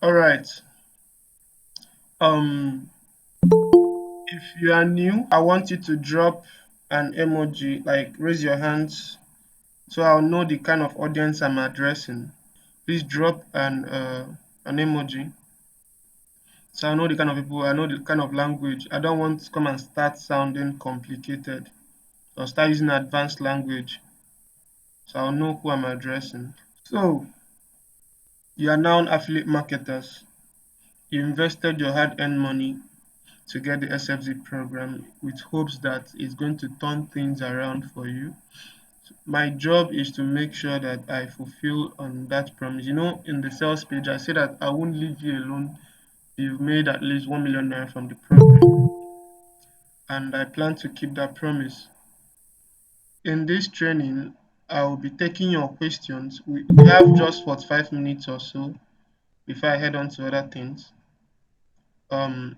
All right. Um, if you are new, I want you to drop an emoji, like raise your hands, so I'll know the kind of audience I'm addressing. Please drop an emoji, so I know the kind of people, I know the kind of language. I don't want to come and start sounding complicated or start using advanced language, so I'll know who I'm addressing. So you are now affiliate marketers. You invested your hard-earned money to get the SFZ program with hopes that it's going to turn things around for you. My job is to make sure that I fulfill on that promise. In the sales page, I say that I won't leave you alone. You've made at least 1 million naira from the program, and I plan to keep that promise. In this training, I will be taking your questions. We have just 45 minutes or so before I head on to other things. Um,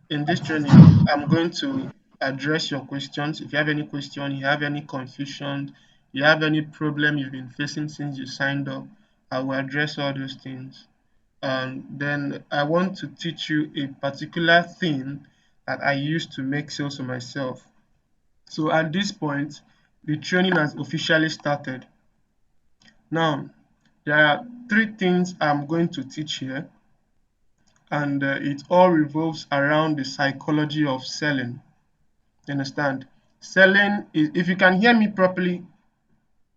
in this training, I'm going to address your questions. If you have any question, you have any confusion, you have any problem you've been facing since you signed up, I will address all those things. Then I want to teach you a particular thing that I use to make sales for myself. So at this point, the training has officially started. Now, there are three things I'm going to teach here, and it all revolves around the psychology of selling. You understand? Selling is, if you can hear me properly,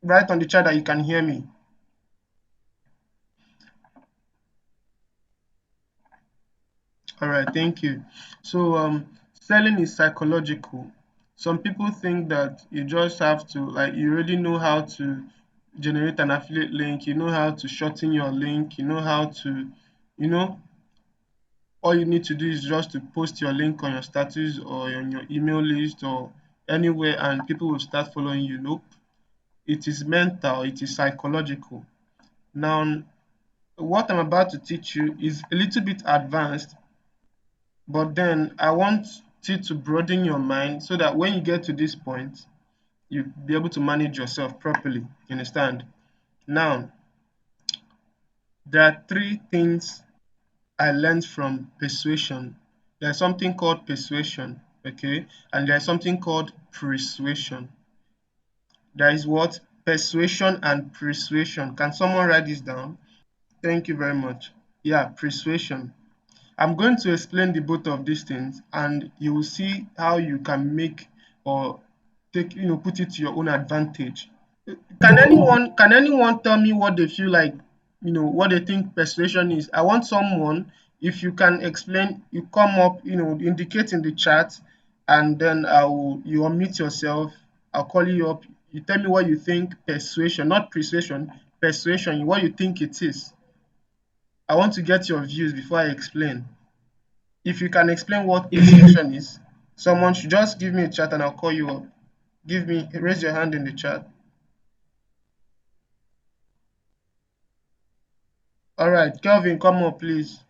write on the chat that you can hear me. All right, thank you. So, selling is psychological. Some people think that you just have to, like, you already know how to generate an affiliate link, you know how to shorten your link, you know how to, you know, all you need to do is just to post your link on your status or on your email list or anywhere, and people will start following you. Nope. It is mental, it is psychological. Now, what I'm about to teach you is a little bit advanced, but then I want you to broaden your mind so that when you get to this point, you'll be able to manage yourself properly. You understand? Now, there are three things I learned from persuasion. There's something called persuasion, okay? And there's something called persuasion. There is what? Persuasion and persuasion. Can someone write this down? Thank you very much. Yeah, persuasion. I'm going to explain the both of these things, and you will see how you can make or put it to your own advantage. Can anyone tell me what they feel like, what they think persuasion is? I want someone, if you can explain, you come up, indicate in the chat, and then you unmute yourself. I'll call you up. You tell me what you think persuasion, not persuasion, persuasion, what you think it is. I want to get your views before I explain. If you can explain what persuasion is, someone should just give me a chat and I'll call you up. Raise your hand in the chat. All right, Kelvin, come up, please.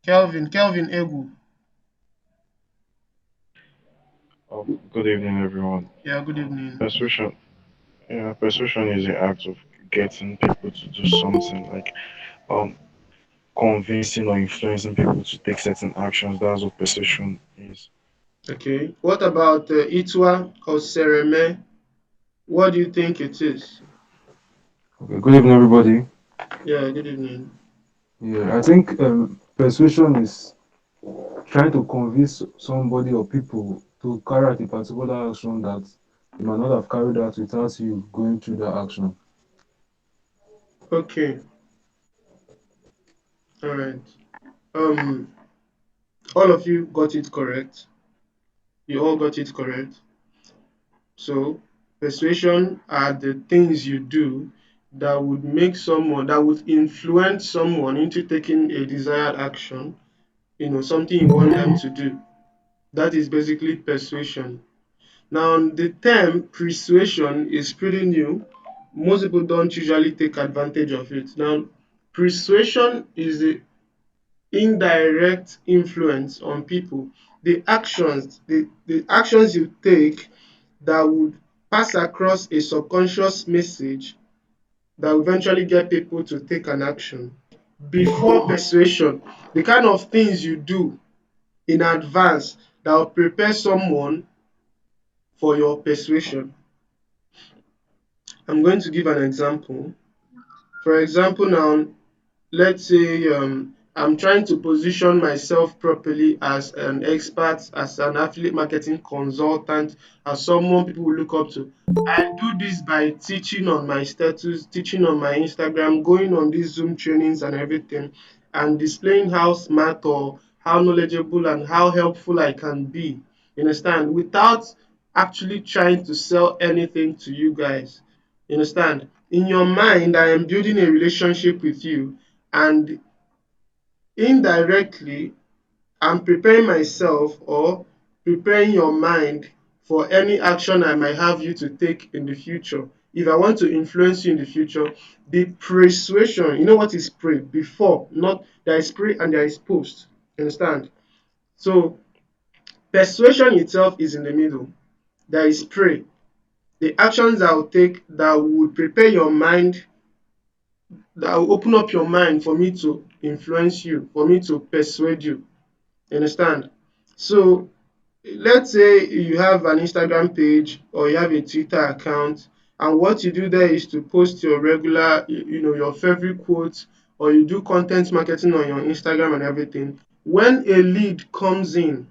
Kelvin Egu. Good evening, everyone. Yeah, good evening. Persuasion, persuasion is the act of getting people to do something, like um, convincing or influencing people to take certain actions. That's what persuasion is. Okay. What about Itwa or Sereme? What do you think it is? Okay, good evening, everybody. Yeah, good evening. Yeah, I think persuasion is trying to convince somebody or people to carry out a particular action that you might not have carried out without you going through that action. Okay. All right. Um, all of you got it correct. You all got it correct. So, persuasion are the things you do that would influence someone into taking a desired action, something you want them to do. That is basically persuasion. Now, the term persuasion is pretty new. Most people don't usually take advantage of it. Now, persuasion is the indirect influence on people. The actions you take that would pass across a subconscious message that will eventually get people to take an action. before persuasion, the kind of things you do in advance that will prepare someone for your persuasion. I'm going to give an example. For example, now, let's say I'm trying to position myself properly as an expert, as an affiliate marketing consultant, as someone people will look up to. I do this by teaching on my status, teaching on my Instagram, going on these Zoom trainings and everything, and displaying how smart or how knowledgeable and how helpful I can be. You understand? Without actually trying to sell anything to you guys. You understand? In your mind, I am building a relationship with you, and indirectly, I'm preparing myself or preparing your mind for any action I might have you to take in the future. If I want to influence you in the future, the persuasion, you know what is pre? Before, not there is pre and there is post. Understand? So persuasion itself is in the middle. There is pre. The actions I will take that would prepare your mind, that will open up your mind for me to influence you, for me to persuade you. You understand? So let's say you have an Instagram page or you have a Twitter account, and what you do there is to post your regular, your favorite quotes, or you do content marketing on your Instagram and everything. When a lead comes in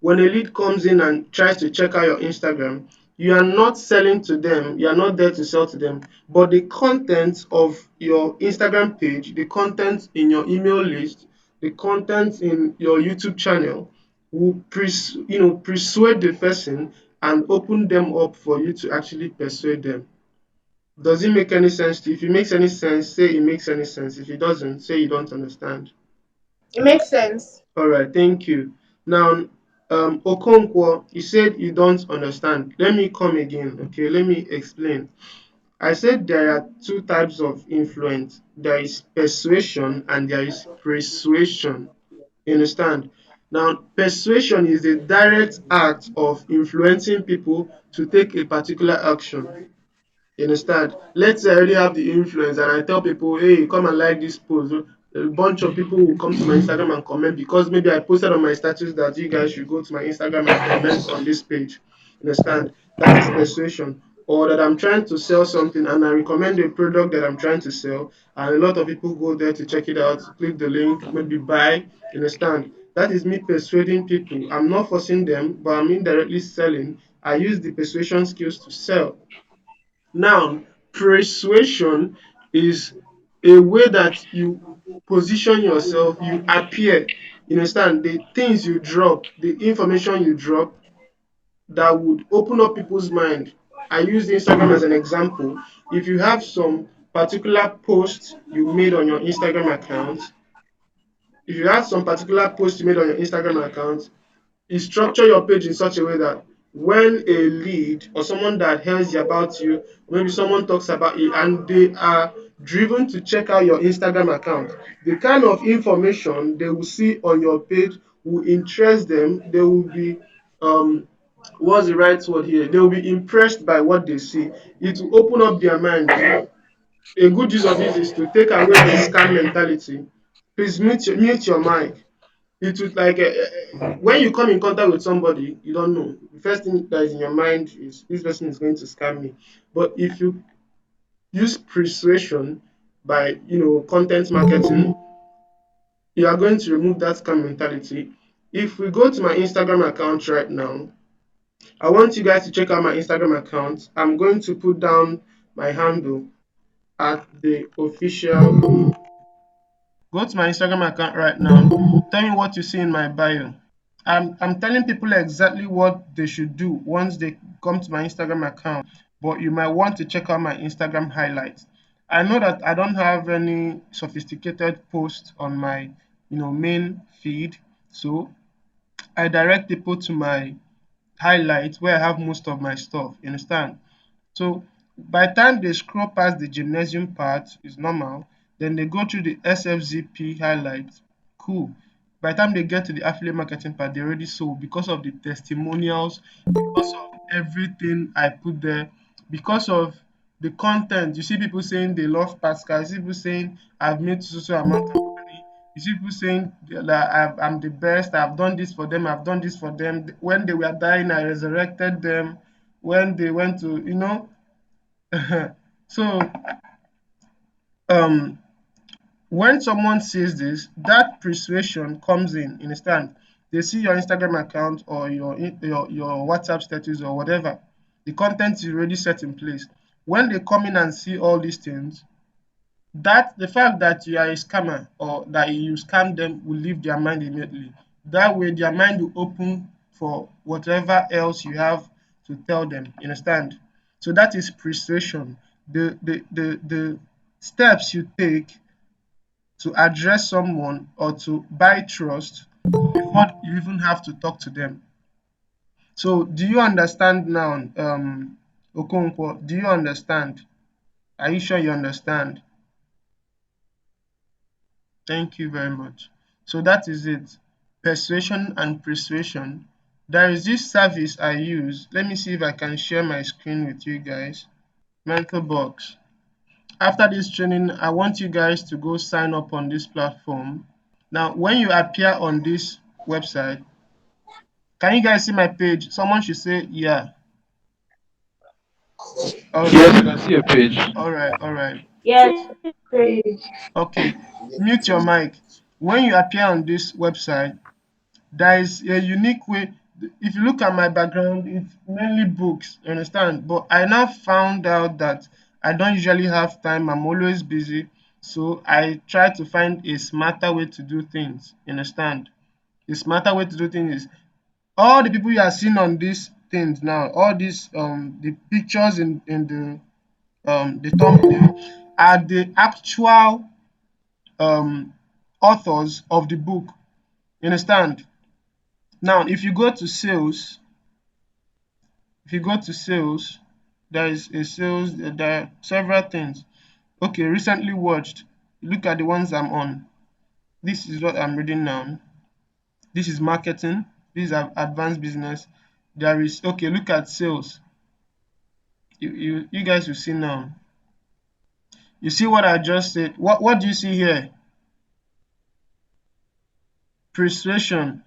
and tries to check out your Instagram, you are not selling to them, you are not there to sell to them, but the content of your Instagram page, the content in your email list, the content in your YouTube channel will persuade the person and open them up for you to actually persuade them. Does it make any sense to you? If it makes any sense, say it makes any sense. If it doesn't, say you don't understand. It makes sense. All right, thank you. Now, Okonkwo, you said you don't understand. Let me come again, okay? Let me explain. I said there are two types of influence. There is persuasion and there is persuasion. You understand? Now, persuasion is a direct act of influencing people to take a particular action. You understand? Let's say I already have the influence and I tell people, hey, come and like this post. A bunch of people will come to my Instagram and comment because maybe I posted on my status that you guys should go to my Instagram and comment on this page. You understand? That is persuasion. Or that I'm trying to sell something and I recommend a product that I'm trying to sell, and a lot of people go there to check it out, click the link, maybe buy. You understand? That is me persuading people. I'm not forcing them, but I'm indirectly selling. I use the persuasion skills to sell. Now, persuasion is a way that you position yourself, you appear, you understand, the things you drop, the information you drop that would open up people's mind. I use Instagram as an example. If you have some particular post you made on your Instagram account, if you have some particular post you made on your Instagram account, you structure your page in such a way that when a lead or someone that hears about you, maybe someone talks about you and they are driven to check out your Instagram account, the kind of information they will see on your page will interest them. They will be, um, what's the right word here? They will be impressed by what they see. It will open up their mind. A good use of this is to take away the scam mentality. Please mute your mic. It would like when you come in contact with somebody you don't know, the first thing that is in your mind is this person is going to scam me. But if you use persuasion by content marketing, you are going to remove that scam mentality. If we go to my Instagram account right now, I want you guys to check out my Instagram account. I'm going to put down my handle at the official. Go to my Instagram account right now. Tell me what you see in my bio. I'm telling people exactly what they should do once they come to my Instagram account, but you might want to check out my Instagram highlights. I know that I don't have any sophisticated posts on my main feed, so I direct people to my highlights where I have most of my stuff. You understand? So by the time they scroll past the gymnasium part, is normal. Then they go through the SFZP highlights. Cool. By the time they get to the affiliate marketing part, they already sold because of the testimonials, because of everything I put there, because of the content. You see people saying they love Pascal. You see people saying I've made so amount of money. You see people saying that I'm the best. I've done this for them. I've done this for them. When they were dying, I resurrected them. When they went to, so um when someone says this, that persuasion comes in. Understand? They see your Instagram account or your WhatsApp status or whatever. The content is already set in place. When they come in and see all these things, that the fact that you are a scammer or that you scam them will leave their mind immediately. That way, their mind will open for whatever else you have to tell them. You understand? So that is persuasion. The steps you take to address someone or to buy trust before you even have to talk to them. So, do you understand now, Okonkwo? Do you understand? Are you sure you understand? Thank you very much. So that is it. Persuasion and persuasion. There is this service I use. Let me see if I can share my screen with you guys. Mental Box. After this training, I want you guys to go sign up on this platform. Now, when you appear on this website, can you guys see my page? Someone should say, yeah. All Yes, right. you can see a page. All right. All right. Yes, please. Okay. Mute your mic. When you appear on this website, there is a unique way. If you look at my background, it's mainly books, you understand? But I now found out that I don't usually have time. I'm always busy. So I try to find a smarter way to do things. You understand? The smarter way to do things is all the people you are seeing on these things now, all these the pictures in the thumbnail are the actual um authors of the book. You understand? Now, if you go to sales, there is a sales, there are several things. Okay, recently watched. Look at the ones I'm on. This is what I'm reading now. This is marketing. This is advanced business. There is okay. Look at sales. You guys will see now. You see what I just said. What do you see here? Persuasion.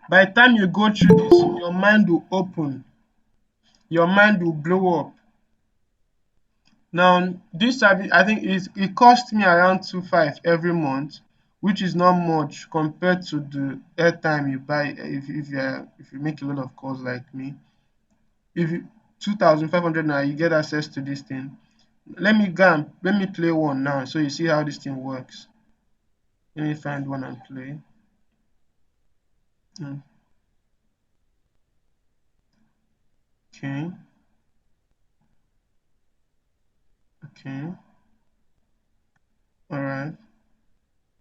By the time you go through this, your mind will open. Your mind will blow up. Now, this service, I think it cost me around 2.5 every month, which is not much compared to the airtime you buy if you make a lot of calls like me. If you 2,500 now, you get access to this thing. Let me play one now so you see how this thing works. Let me find one and play. Okay. Okay. All right.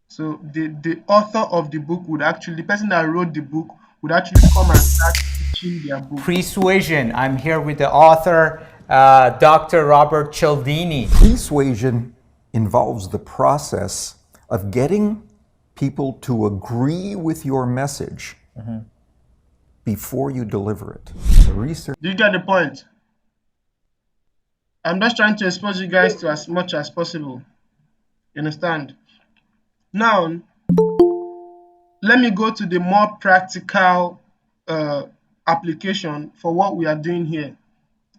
So the author of the book would actually, the person that wrote the book would actually come and start teaching their book. Persuasion. I'm here with the author, Dr. Robert Cialdini. Persuasion involves the process of getting people to agree with your message before you deliver it. The research. Do you get the point? I'm just trying to expose you guys to as much as possible. You understand? Now, let me go to the more practical application for what we are doing here.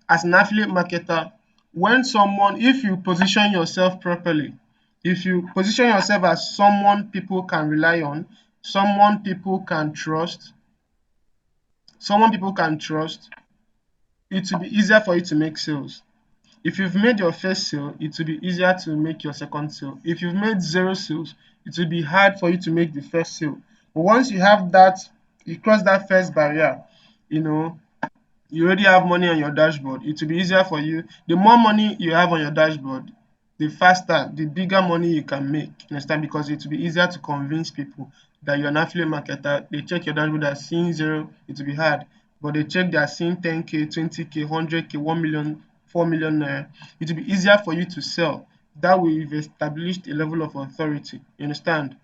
As an affiliate marketer, if you position yourself properly, if you position yourself as someone people can rely on, someone people can trust, it will be easier for you to make sales. If you've made your first sale, it will be easier to make your second sale. If you've made 0 sales, it will be hard for you to make the first sale. But once you have that, you cross that first barrier, you already have money on your dashboard. It will be easier for you. The more money you have on your dashboard, the faster, the bigger money you can make. Understand? Because it will be easier to convince people that you're an affiliate marketer. They check your dashboard, they're seeing 0, it will be hard. But they check, they're seeing 10K, 20K, 100K, 1 million, 4 million naira. It will be easier for you to sell. That way, you've established a level of authority. You understand?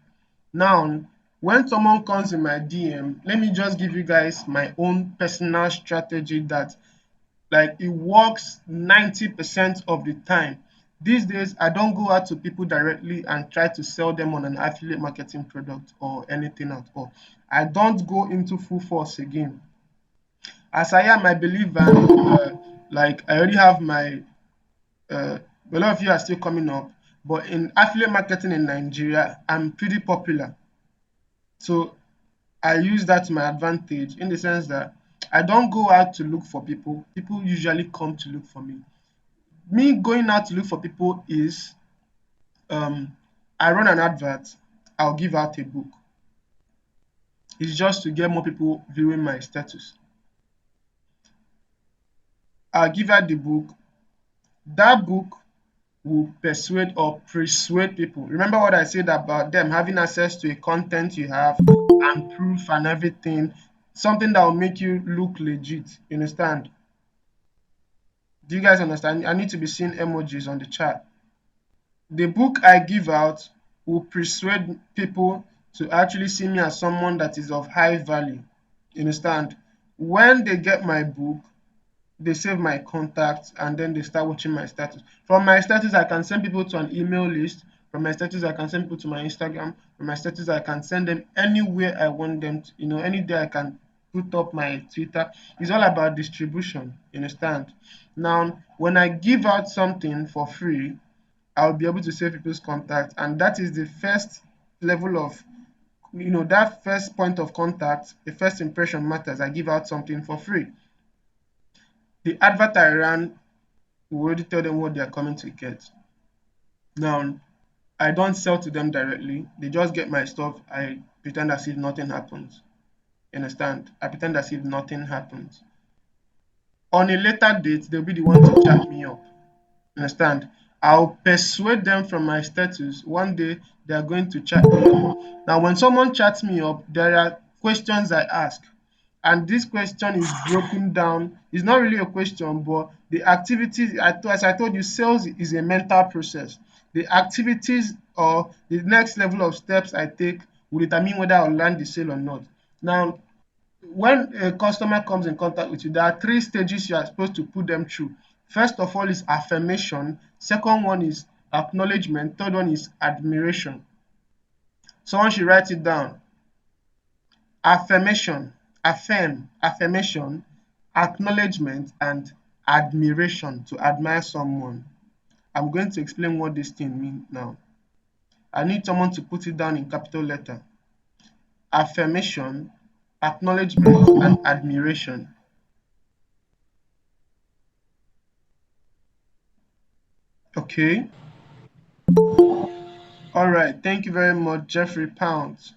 Now, when someone comes in my DM, let me just give you guys my own personal strategy that Like it works 90% of the time. These days, I don't go out to people directly and try to sell them on an affiliate marketing product or anything at all. I don't go into full force again. As I am, I believe, and like I already have my uh, a lot of you are still coming up, but in affiliate marketing in Nigeria, I'm pretty popular. So I use that to my advantage in the sense that I don't go out to look for people. People usually come to look for me. Me going out to look for people is um, I run an advert, I'll give out a book. It's just to get more people viewing my status. I'll give out the book. That book will persuade or persuade people. Remember what I said about them having access to a content you have and proof and everything, something that will make you look legit. You understand? Do you guys understand? I need to be seeing emojis on the chat. The book I give out will persuade people to actually see me as someone that is of high value. You understand? When they get my book, they save my contacts and then they start watching my status. From my status, I can send people to an email list. From my status, I can send people to my Instagram. From my status, I can send them anywhere I want them to. Any day I can put up my Twitter. It's all about distribution. You understand? Now, when I give out something for free, I'll be able to save people's contact, and that is the first level of that first point of contact. The first impression matters. I give out something for free. The advert I ran will already tell them what they are coming to get. Now, I don't sell to them directly. They just get my stuff. I pretend as if nothing happens. You understand? I pretend as if nothing happens. On a later date, they'll be the one to chat me up. Understand? I'll persuade them from my status. One day they are going to chat me up. Now, when someone chats me up, there are questions I ask. And this question is broken down. It's not really a question, but the activities, as I told you, sales is a mental process. The activities or the next level of steps I take will determine whether I'll land the sale or not. Now, when a customer comes in contact with you, there are three stages you are supposed to put them through. First of all is affirmation. Second one is acknowledgement. Third one is admiration. Someone should write it down. Affirmation, affirmation, acknowledgement, and admiration, to admire someone. I'm going to explain what this thing means now. I need someone to put it down in capital letter. Affirmation, acknowledgement, and admiration. Okay. All right. Thank you very much, Jeffrey Pounds.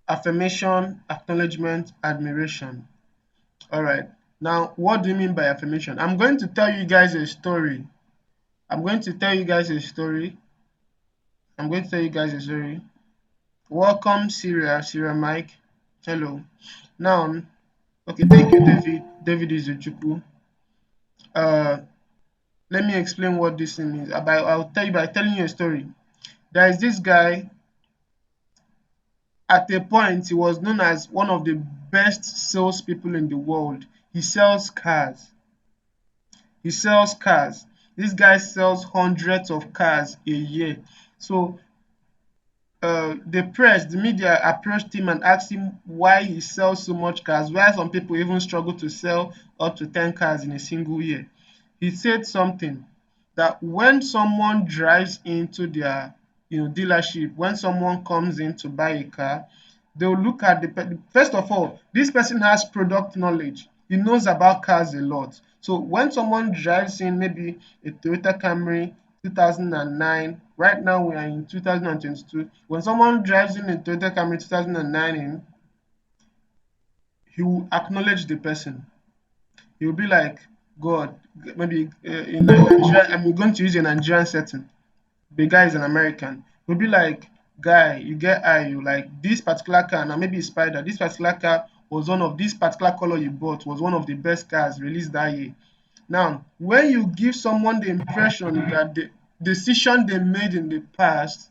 Affirmation, acknowledgement, admiration. All right. Now, what do you mean by affirmation? I'm going to tell you guys a story. I'm going to tell you guys a story. Welcome, Syria Mike. Hello. Now, okay, thank you, David. David Izuchukwu. Let me explain what this thing is. I'll tell you by telling you a story. There is this guy. At a point, he was known as one of the best salespeople in the world. He sells cars. This guy sells hundreds of cars a year. So the media approached him and asked him why he sells so much cars, why some people even struggle to sell up to 10 cars in a single year. He said something that when someone drives into their dealership, when someone comes in to buy a car, they'll look at first of all, this person has product knowledge. He knows about cars a lot. So when someone drives in maybe a Toyota Camry 2009, right now we are in 2022. When someone drives in a Toyota Camry 2009, he will acknowledge the person. He will be like, God, maybe in Nigeria, I'm going to use a Nigerian setting. The guy is an American. He'll be like, guy, you get eye, you like this particular car, now maybe Spider, this particular car was one of this particular color you bought was one of the best cars released that year. Now, when you give someone the impression that the decision they made in the past,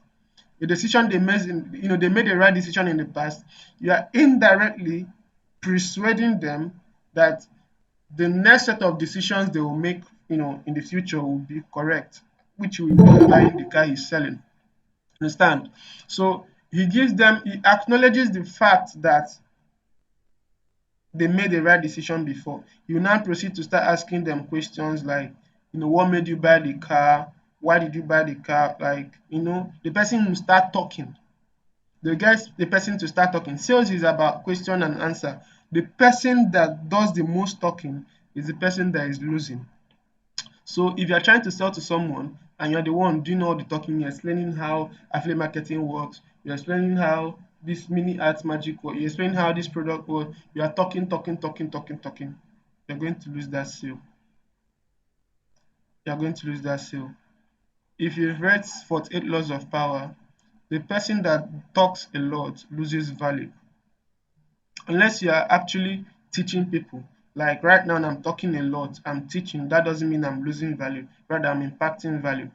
the decision they made they made the right decision in the past, you are indirectly persuading them that the next set of decisions they will make, in the future will be correct, which will include buying the car he's selling. Understand? So he acknowledges the fact that they made the right decision before. You now proceed to start asking them questions like, what made you buy the car? Why did you buy the car? Like, the person will start talking. They get the person to start talking. Sales is about question and answer. The person that does the most talking is the person that is losing. So if you're trying to sell to someone and you're the one doing all the talking, you're explaining how affiliate marketing works, you're explaining how this mini arts magic works, you're explaining how this product works, you are talking, talking, talking, talking, talking, you're going to lose that sale. You're going to lose that sale. If you've read 48 Laws of Power, the person that talks a lot loses value. Unless you are actually teaching people. Like right now, I'm talking a lot, I'm teaching. That doesn't mean I'm losing value, rather, I'm impacting value.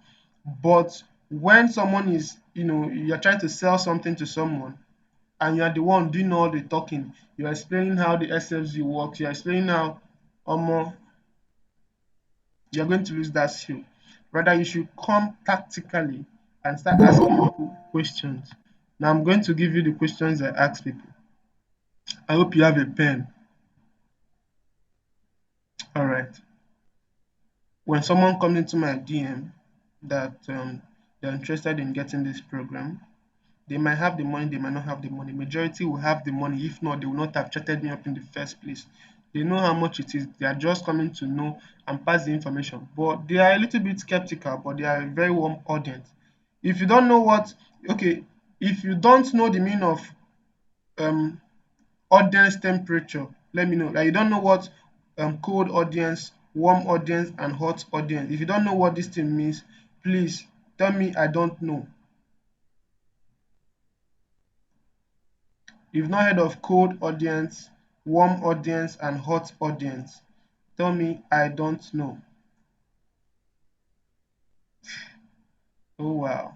But when someone is, you're trying to sell something to someone and you're the one doing all the talking, you're explaining how the SFZ works, you're explaining how, you're going to lose that sale. Rather, you should come tactically and start asking people questions. Now, I'm going to give you the questions I ask people. I hope you have a pen. All right. When someone comes into my DM that they're interested in getting this program, they might have the money, they might not have the money. Majority will have the money. If not, they will not have chatted me up in the first place. They know how much it is. They are just coming to know and pass the information. But they are a little bit skeptical, but they are a very warm audience. If you don't know if you don't know the meaning of um audience temperature, let me know. Like you don't know what cold audience, warm audience, and hot audience. If you don't know what this thing means, please tell me I don't know. You've not heard of cold audience, warm audience, and hot audience. Tell me I don't know. Oh wow.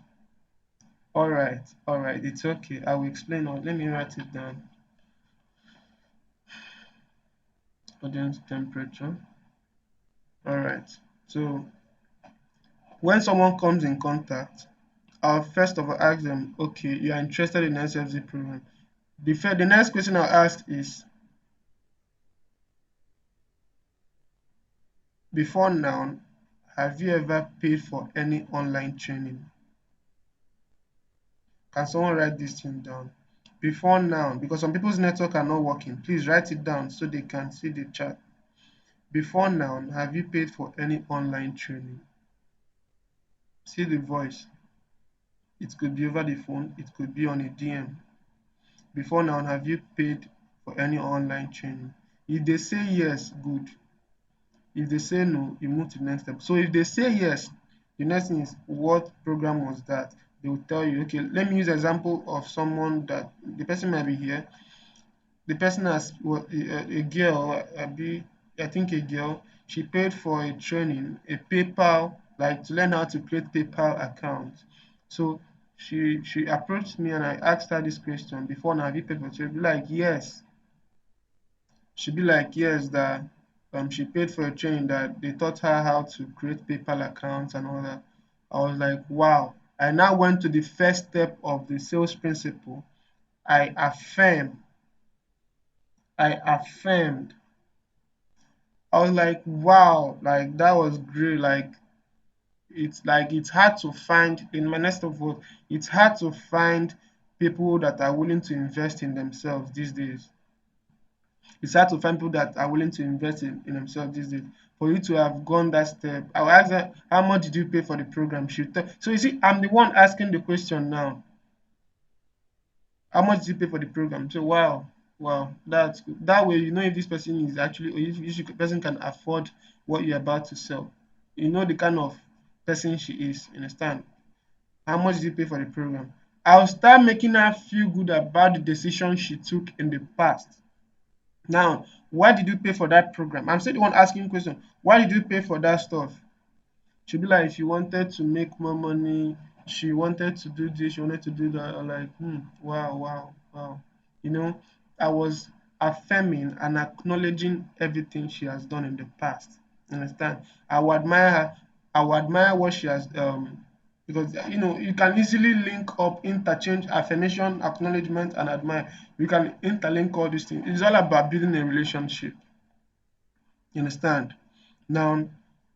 All right, it's okay. I will explain. Or let me write it down. Audience temperature. All right. So when someone comes in contact, I'll first of all ask them, okay, you are interested in SFZ program. The next question I'll ask is, before now, have you ever paid for any online training? Can someone write this thing down? Before now, because some people's network are not working, please write it down so they can see the chat. Before now, have you paid for any online training? See the voice. It could be over the phone, it could be on a DM. Before now, have you paid for any online training? If they say yes, good. If they say no, you move to the next step. So if they say yes, the next thing is, what program was that? They will tell you, okay, let me use an example of someone that the person might be here. The person has a girl, I think a girl, she paid for a training, a PayPal, like to learn how to create PayPal account. So she approached me and I asked her this question, before now, have you paid for it? She'll be like, yes. She'd be like, yes, that she paid for a training that they taught her how to create PayPal accounts and all that. I was like, wow. I now went to the first step of the sales principle. I affirmed. I was like, wow, like that was great. Like it's hard to find in my next of all, it's hard to find people that are willing to invest in themselves these days. It's hard to find people that are willing to invest in themselves these days. For you to have gone that step, I will ask her, how much did you pay for the program? So you see, I'm the one asking the question now. How much did you pay for the program? So wow, that's good. That way you know if this person is actually, or if this person can afford what you're about to sell. You know the kind of person she is. Understand? How much did you pay for the program? I'll start making her feel good about the decision she took in the past. Now, why did you pay for that program? I'm still the one asking question. Why did you pay for that stuff? She'll be like, she wanted to make more money. She wanted to do this. She wanted to do that. I'm like, wow. You know, I was affirming and acknowledging everything she has done in the past. Understand? I will admire her. I will admire what she has because you can easily link up, interchange affirmation, acknowledgement, and admire. You can interlink all these things. It's all about building a relationship. You understand? Now,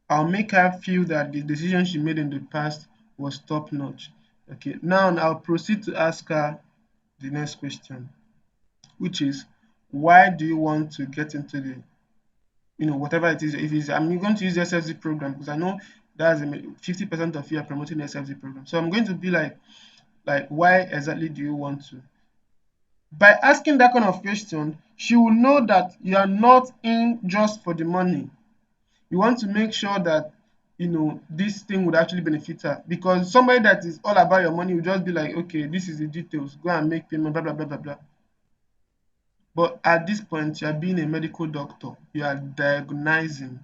I'll make her feel that the decision she made in the past was top notch. Okay, now I'll proceed to ask her the next question, which is, why do you want to get into the, whatever it is? If it's, I'm going to use the SFZ program because I know that's 50% of you are promoting the SFZ program. So I'm going to be like, why exactly do you want to? By asking that kind of question, she will know that you are not in just for the money. You want to make sure that this thing would actually benefit her, because somebody that is all about your money will just be like, okay, this is the details, go and make payment, blah blah blah blah blah. But at this point, you are being a medical doctor, you are diagnosing.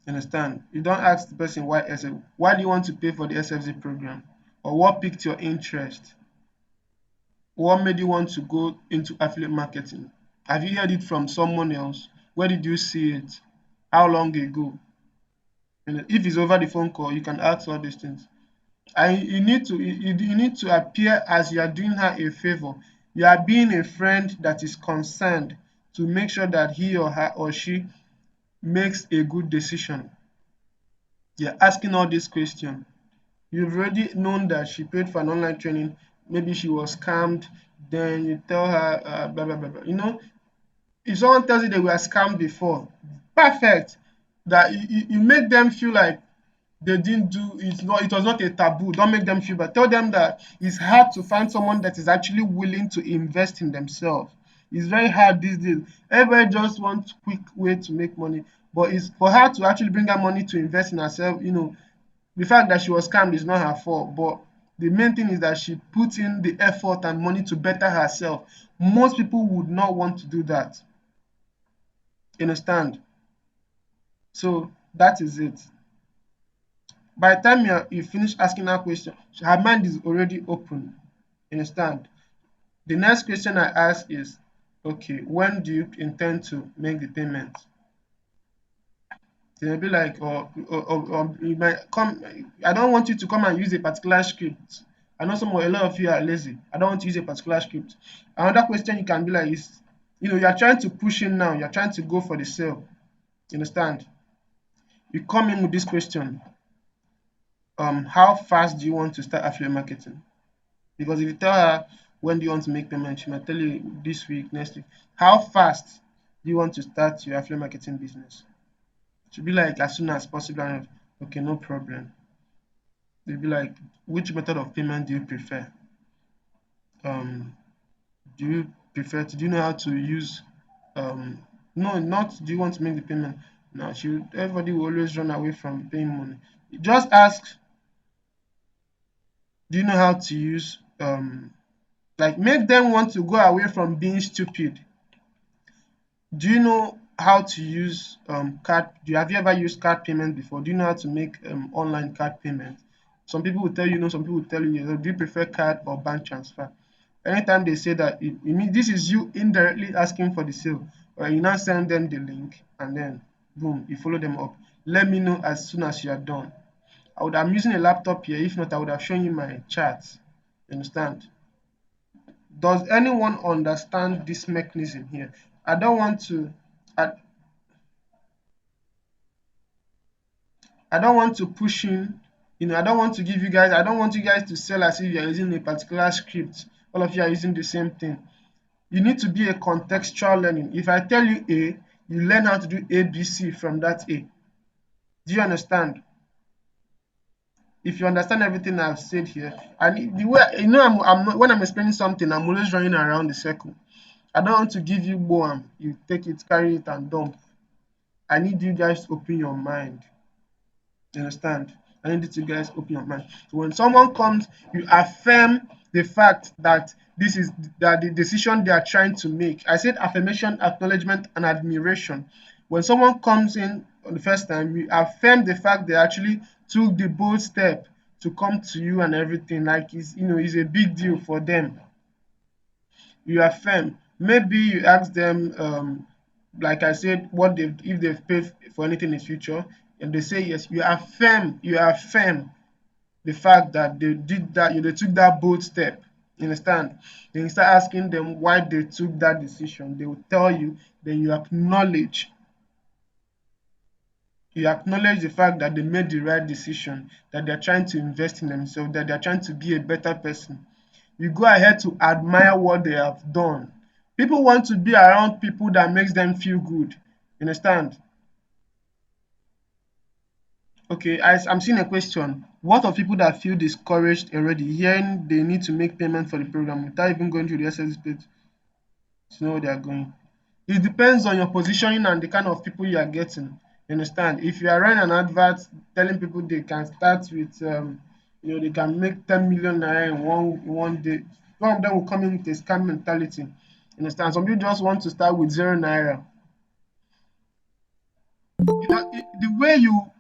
Understand? You don't ask the person why do you want to pay for the SFZ program, or what piqued your interest, what made you want to go into affiliate marketing. Have you heard it from someone else? Where did you see it? How long ago? And if it's over the phone call, you can ask all these things. And you need to appear as you are doing her a favor. You are being a friend that is concerned to make sure that he or her or she makes a good decision. You're asking all these questions. You've already known that she paid for an online training. Maybe she was scammed. Then you tell her blah blah blah blah. If someone tells you they were scammed before, perfect. That you make them feel like they didn't do it was not a taboo. Don't make them feel bad. Tell them that it's hard to find someone that is actually willing to invest in themselves. It's very hard these days. Everybody just wants quick way to make money, but it's for her to actually bring her money to invest in herself. The fact that she was scammed is not her fault, but the main thing is that she put in the effort and money to better herself. Most people would not want to do that. You understand? So that is it. By the time you finish asking her question, her mind is already open. You understand? The next question I ask is, okay, when do you intend to make the payment? They'll be like, or you might come. I don't want you to come and use a particular script. I know a lot of you are lazy. I don't want to use a particular script. Another question you can be like is, you are trying to push in now. You're trying to go for the sale. You understand? You come in with this question. How fast do you want to start affiliate marketing? Because if you tell her when do you want to make payment, she might tell you this week, next week. How fast do you want to start your affiliate marketing business? It should be like as soon as possible. And okay, no problem. They'll be like, which method of payment do you prefer? Do you know how to use no, not do you want to make the payment? Now everybody will always run away from paying money. Just ask, do you know how to use like make them want to go away from being stupid. Do you know how to use card? Have you ever used card payment before? Do you know how to make online card payment? Some people will tell you no, some people will tell you yes. Do you prefer card or bank transfer? Anytime they say that, it means this is you indirectly asking for the sale. Or you now send them the link and then boom, you follow them up. Let me know as soon as you are done. I'm using a laptop here. If not, I would have shown you my charts. You understand? Does anyone understand this mechanism here? I don't want to I, I don't want to push in, I don't want to give you guys, I don't want you guys to sell as if you're using a particular script. All of you are using the same thing. You need to be a contextual learning. If I tell you A, you learn how to do ABC from that A. Do you understand? If you understand everything I've said here, and the way I'm not, when I'm explaining something, I'm always running around the circle. I don't want to give you boom, you take it, carry it, and dump. I need you guys to open your mind. You understand? I need you guys to open your mind. So when someone comes, you affirm the fact that this is that the decision they are trying to make. I said affirmation, acknowledgement, and admiration. When someone comes in on the first time, we affirm the fact they actually took the bold step to come to you and everything. Like it's a big deal for them. You affirm. Maybe you ask them, like I said, what they if they've paid for anything in the future, and they say yes. You affirm the fact that they did that, they took that bold step. You understand? Then you start asking them why they took that decision. They will tell you. Then you acknowledge the fact that they made the right decision, that they're trying to invest in themselves, that they're trying to be a better person. You go ahead to admire what they have done. People want to be around people that makes them feel good. You understand? Okay, I'm seeing a question. What of people that feel discouraged already, hearing they need to make payment for the program without even going through the SSD page to know where they are going? It depends on your positioning and the kind of people you are getting. You understand? If you are running an advert telling people they can start with, they can make 10 million naira in one day, some of them will come in with a scam mentality. You understand? Some people just want to start with 0 naira. The way you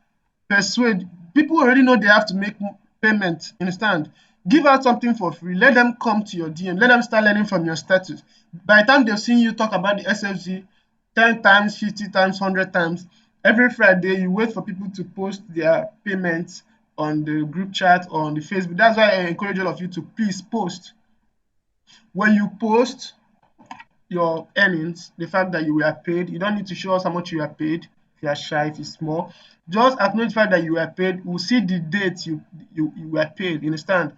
persuade people already know they have to make payment. You understand? Give out something for free. Let them come to your DM. Let them start learning from your status. By the time they've seen you talk about the SFG 10 times, 50 times, 100 times, every Friday you wait for people to post their payments on the group chat or on the Facebook. That's why I encourage all of you to please post. When you post your earnings, the fact that you were paid, you don't need to show us how much you are paid. If you are shy, if it's small, just acknowledge the fact that you were paid. We'll see the date you were paid. You understand?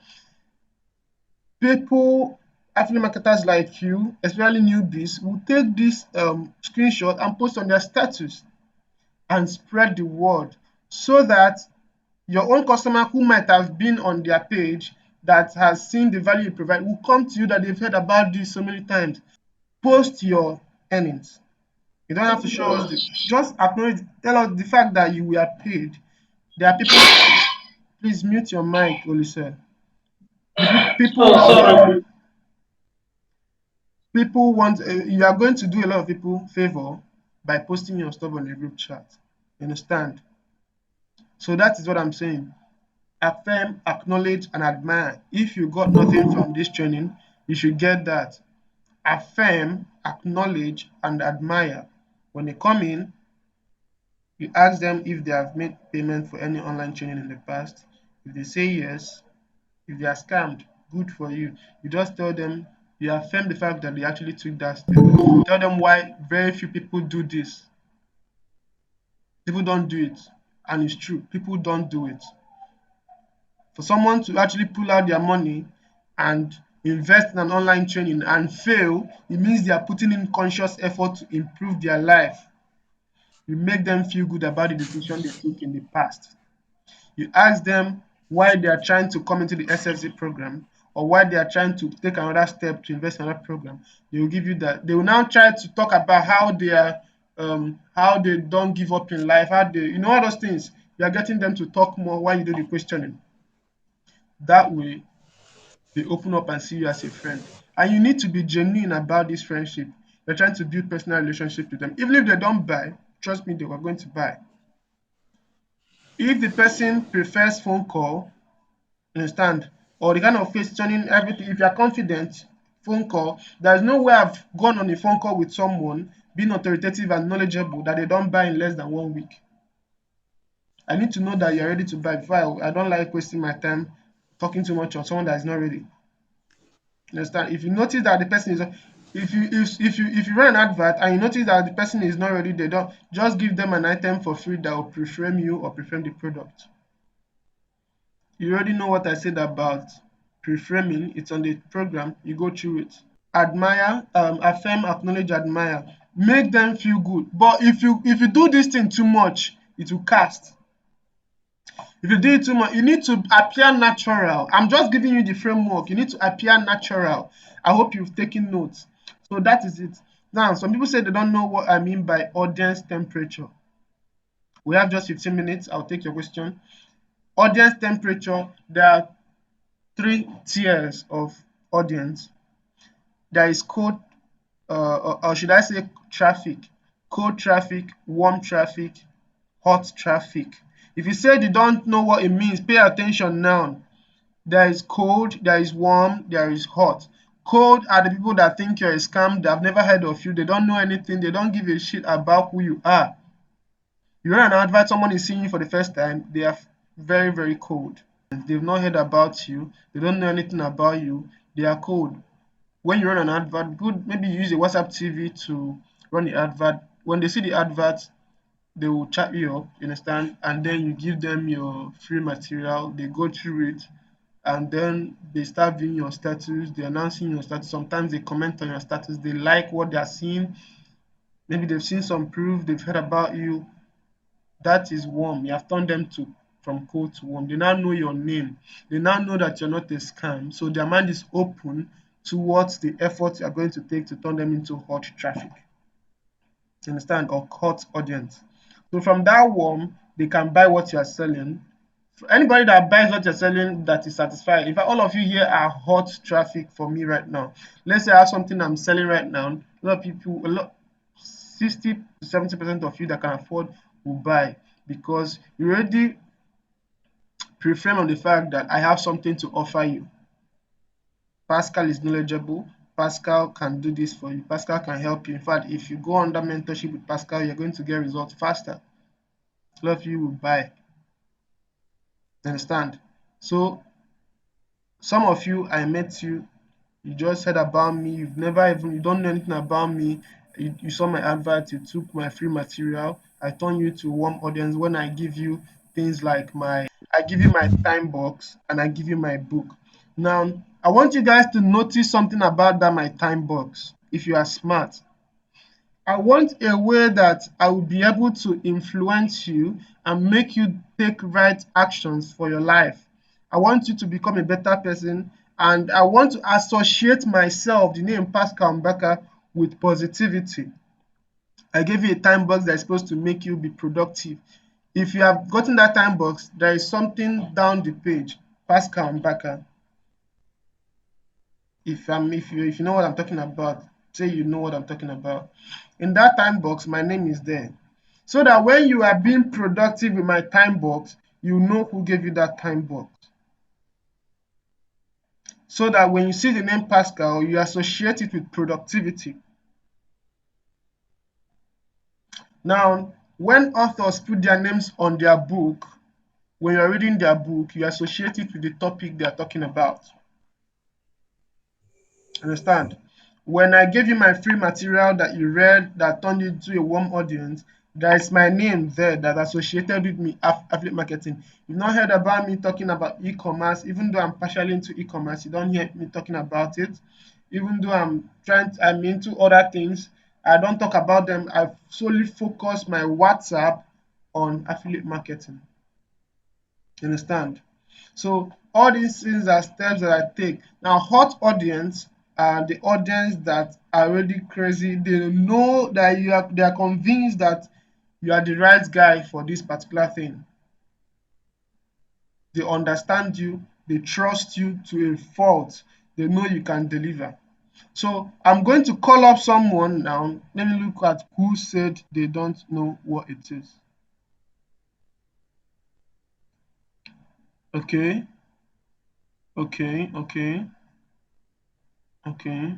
People, affiliate marketers like you, especially newbies, will take this screenshot and post on their status and spread the word so that your own customer who might have been on their page that has seen the value you provide will come to you, that they've heard about this so many times. Post your earnings. You don't have to show us just acknowledge, tell us the fact that you were paid. There are people. Please mute your mic, Olise. People Oh, sorry. people want you are going to do a lot of people favor by posting your stuff on the group chat. You understand? So that is what I'm saying. Affirm, acknowledge, and admire. If you got nothing from this training, you should get that. Affirm, acknowledge, and admire. When they come in, you ask them if they have made payment for any online training in the past. If they say yes, if they are scammed, good for you. You just tell them, you affirm the fact that they actually took that step. Tell them why very few people do this. People don't do it. And it's true, people don't do it. For someone to actually pull out their money and invest in an online training and fail, it means they are putting in conscious effort to improve their life. You make them feel good about the decision they took in the past. You ask them why they are trying to come into the SFC program or why they are trying to take another step to invest in another program. They will give you that. They will now try to talk about how they don't give up in life, how they, all those things. You are getting them to talk more while you do the questioning. That way, they open up and see you as a friend. And you need to be genuine about this friendship. You're trying to build personal relationship with them. Even if they don't buy, trust me, they were going to buy. If the person prefers phone call, understand, or the kind of questioning, everything, if you're confident, phone call, there's no way I've gone on a phone call with someone being authoritative and knowledgeable that they don't buy in less than 1 week. I need to know that you're ready to buy before I don't like wasting my time talking too much on someone that is not ready. Understand? If you notice that the person is, if you run an advert and you notice that the person is not ready, they don't, just give them an item for free that will pre-frame you or pre-frame the product. You already know what I said about pre-framing. It's on the program. You go through it. Admire, affirm, acknowledge, admire. Make them feel good. But if you do this thing too much, it will cast. If you do it too much, you need to appear natural. I'm just giving you the framework. You need to appear natural. I hope you've taken notes. So that is it. Now, some people say they don't know what I mean by audience temperature. We have just 15 minutes. I'll take your question. Audience temperature, there are 3 tiers of audience. There is cold, or should I say traffic, cold traffic, warm traffic, hot traffic. If you said you don't know what it means, pay attention now. There is cold, there is warm, there is hot. Cold are the people that think you're a scam, they've never heard of you, they don't know anything, they don't give a shit about who you are. You run an advert, someone is seeing you for the first time, they are very, very cold. They've not heard about you, they don't know anything about you, they are cold. When you run an advert, good, maybe you use a WhatsApp TV to run the advert. When they see the advert, they will chat you up, you understand? And then you give them your free material, they go through it, and then they start viewing your status, they announcing your status. Sometimes they comment on your status, they like what they are seeing. Maybe they've seen some proof, they've heard about you. That is warm. You have turned them to from cold to warm. They now know your name. They now know that you're not a scam. So their mind is open towards the effort you are going to take to turn them into hot traffic. You understand? Or hot audience. So from that warm, they can buy what you are selling. For anybody that buys what you're selling that is satisfied. In fact, all of you here are hot traffic for me right now. Let's say I have something I'm selling right now. A lot of people, 60 to 70% of you that can afford will buy because you already preframe on the fact that I have something to offer you. Pascal is knowledgeable. Pascal can do this for you. Pascal can help you. In fact, if you go under mentorship with Pascal, you're going to get results faster. A lot of you will buy. Understand? So some of you, I met you, you just heard about me, you don't know anything about me, you saw my advert, you took my free material, I turn you to a warm audience when I give you things like I give you my time box and I give you my book. Now, I want you guys to notice something about that my time box, if you are smart. I want a way that I will be able to influence you and make you take right actions for your life. I want you to become a better person, and I want to associate myself, the name Pascal Mbaka, with positivity. I gave you a time box that is supposed to make you be productive. If you have gotten that time box, there is something down the page, Pascal Mbaka. If you know what I'm talking about, say you know what I'm talking about. In that time box, my name is there. So that when you are being productive with my time box, you know who gave you that time box. So that when you see the name Pascal, you associate it with productivity. Now, when authors put their names on their book, when you're reading their book, you associate it with the topic they are talking about. Understand? When I gave you my free material that you read that turned you into a warm audience, there is my name there that associated with me, affiliate marketing. You've not heard about me talking about e-commerce, even though I'm partially into e-commerce, you don't hear me talking about it. Even though I'm into other things, I don't talk about them. I solely focus my WhatsApp on affiliate marketing. You understand? So all these things are steps that I take. Now, hot audience are the audience that are already crazy. They know that they are convinced that you are the right guy for this particular thing. They understand you, they trust you to a fault. They know you can deliver. So I'm going to call up someone now. Let me look at who said they don't know what it is. Okay, okay, okay, okay.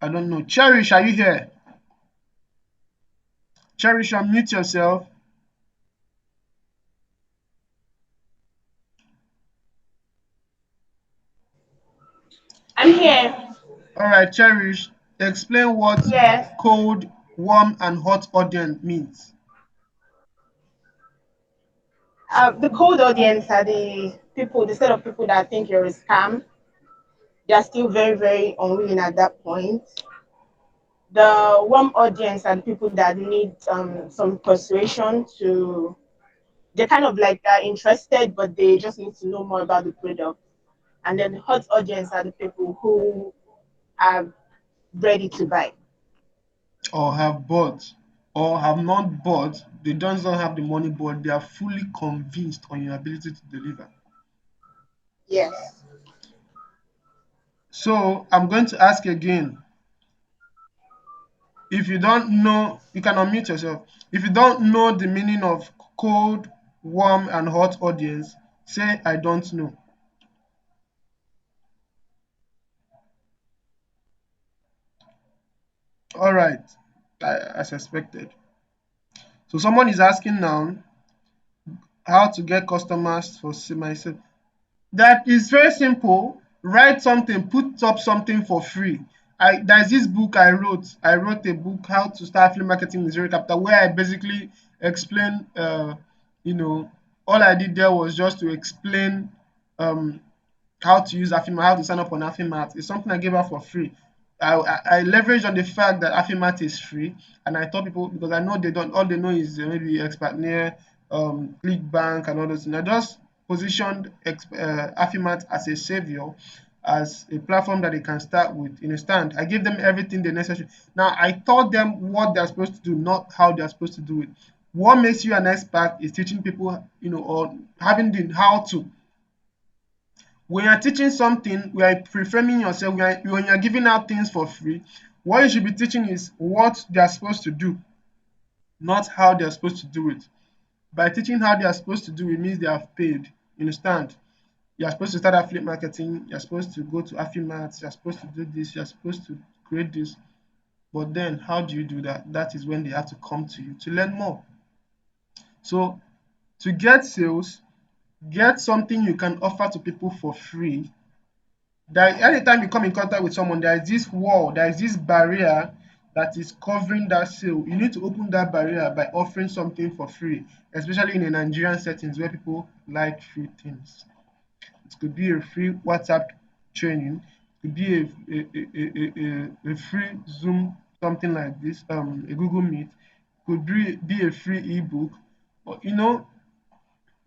I don't know. Cherish, are you here? Cherish, unmute yourself. I'm here. All right, Cherish, explain what Yes. cold, warm, and hot audience means. The cold audience are the set of people that think you're a scam. They are still very, very unwilling at that point. The warm audience are the people that need some persuasion to. They're kind of like they're interested, but they just need to know more about the product. And then the hot audience are the people who are ready to buy. Or have bought, or have not bought, they don't have the money, but they are fully convinced on your ability to deliver. Yes. So I'm going to ask again. If you don't know, you can unmute yourself. If you don't know the meaning of cold, warm, and hot audience, say I don't know. All right, as expected. So someone is asking now how to get customers for myself. That is very simple. Write something, put up something for free. There's this book I wrote. I wrote a book, How to Start Affiliate Marketing with Zero Capital, where I basically explain. You know, all I did there was just to explain um how to use Affinmat, how to sign up on Affinmat. It's something I gave out for free. I leverage on the fact that Affinmat is free, and I taught people because I know they don't. All they know is maybe Expertnear, ClickBank, and all those things. I just positioned Affinmat as a savior, as a platform that they can start with in a stand. I gave them everything they necessary. Now I taught them what they're supposed to do, not how they're supposed to do it. What makes you an expert is teaching people, or having the how to. When you're teaching something, we are reframing yourself. When you're giving out things for free, what you should be teaching is what they are supposed to do, not how they are supposed to do it. By teaching how they are supposed to do it means they have paid. You understand? You are supposed to start affiliate marketing. You're supposed to go to Affinmat. You're supposed to do this. You're supposed to create this. But then, how do you do that? That is when they have to come to you to learn more. So, to get sales, get something you can offer to people for free. That anytime you come in contact with someone, there is this wall, there is this barrier that is covering that sale. You need to open that barrier by offering something for free, especially in a Nigerian settings where people like free things. It could be a free WhatsApp training, it could be a free Zoom, something like this, a Google Meet, could be a free ebook, or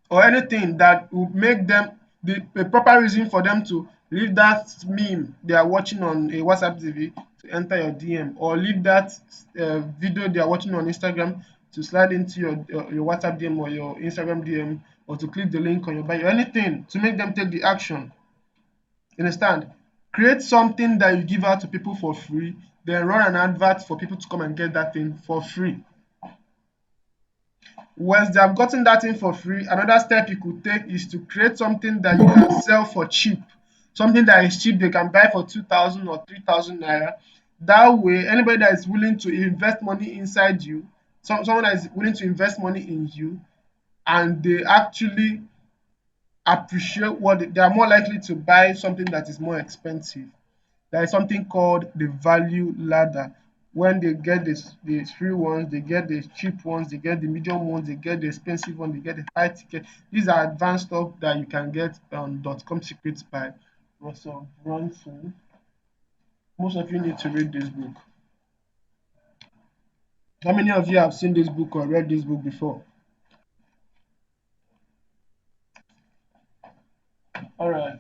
or anything that would make them the proper reason for them to leave that meme they are watching on a WhatsApp TV to enter your DM, or leave that video they are watching on Instagram to slide into your WhatsApp DM or your Instagram DM, or to click the link on your bio. Anything to make them take the action. You understand? Create something that you give out to people for free, then run an advert for people to come and get that thing for free. Once they have gotten that thing for free, another step you could take is to create something that you can sell for cheap. Something that is cheap, they can buy for 2,000 or 3,000 naira. That way, anybody that is willing to invest money inside you, someone that is willing to invest money in you, and they actually appreciate they are more likely to buy something that is more expensive. There is something called the value ladder. When they get the free ones, they get the cheap ones, they get the medium ones, they get the expensive ones, they get the high ticket. These are advanced stuff that you can get on .com Secrets by Russell Brunson. Most of you need to read this book. How many of you have seen this book or read this book before? All right.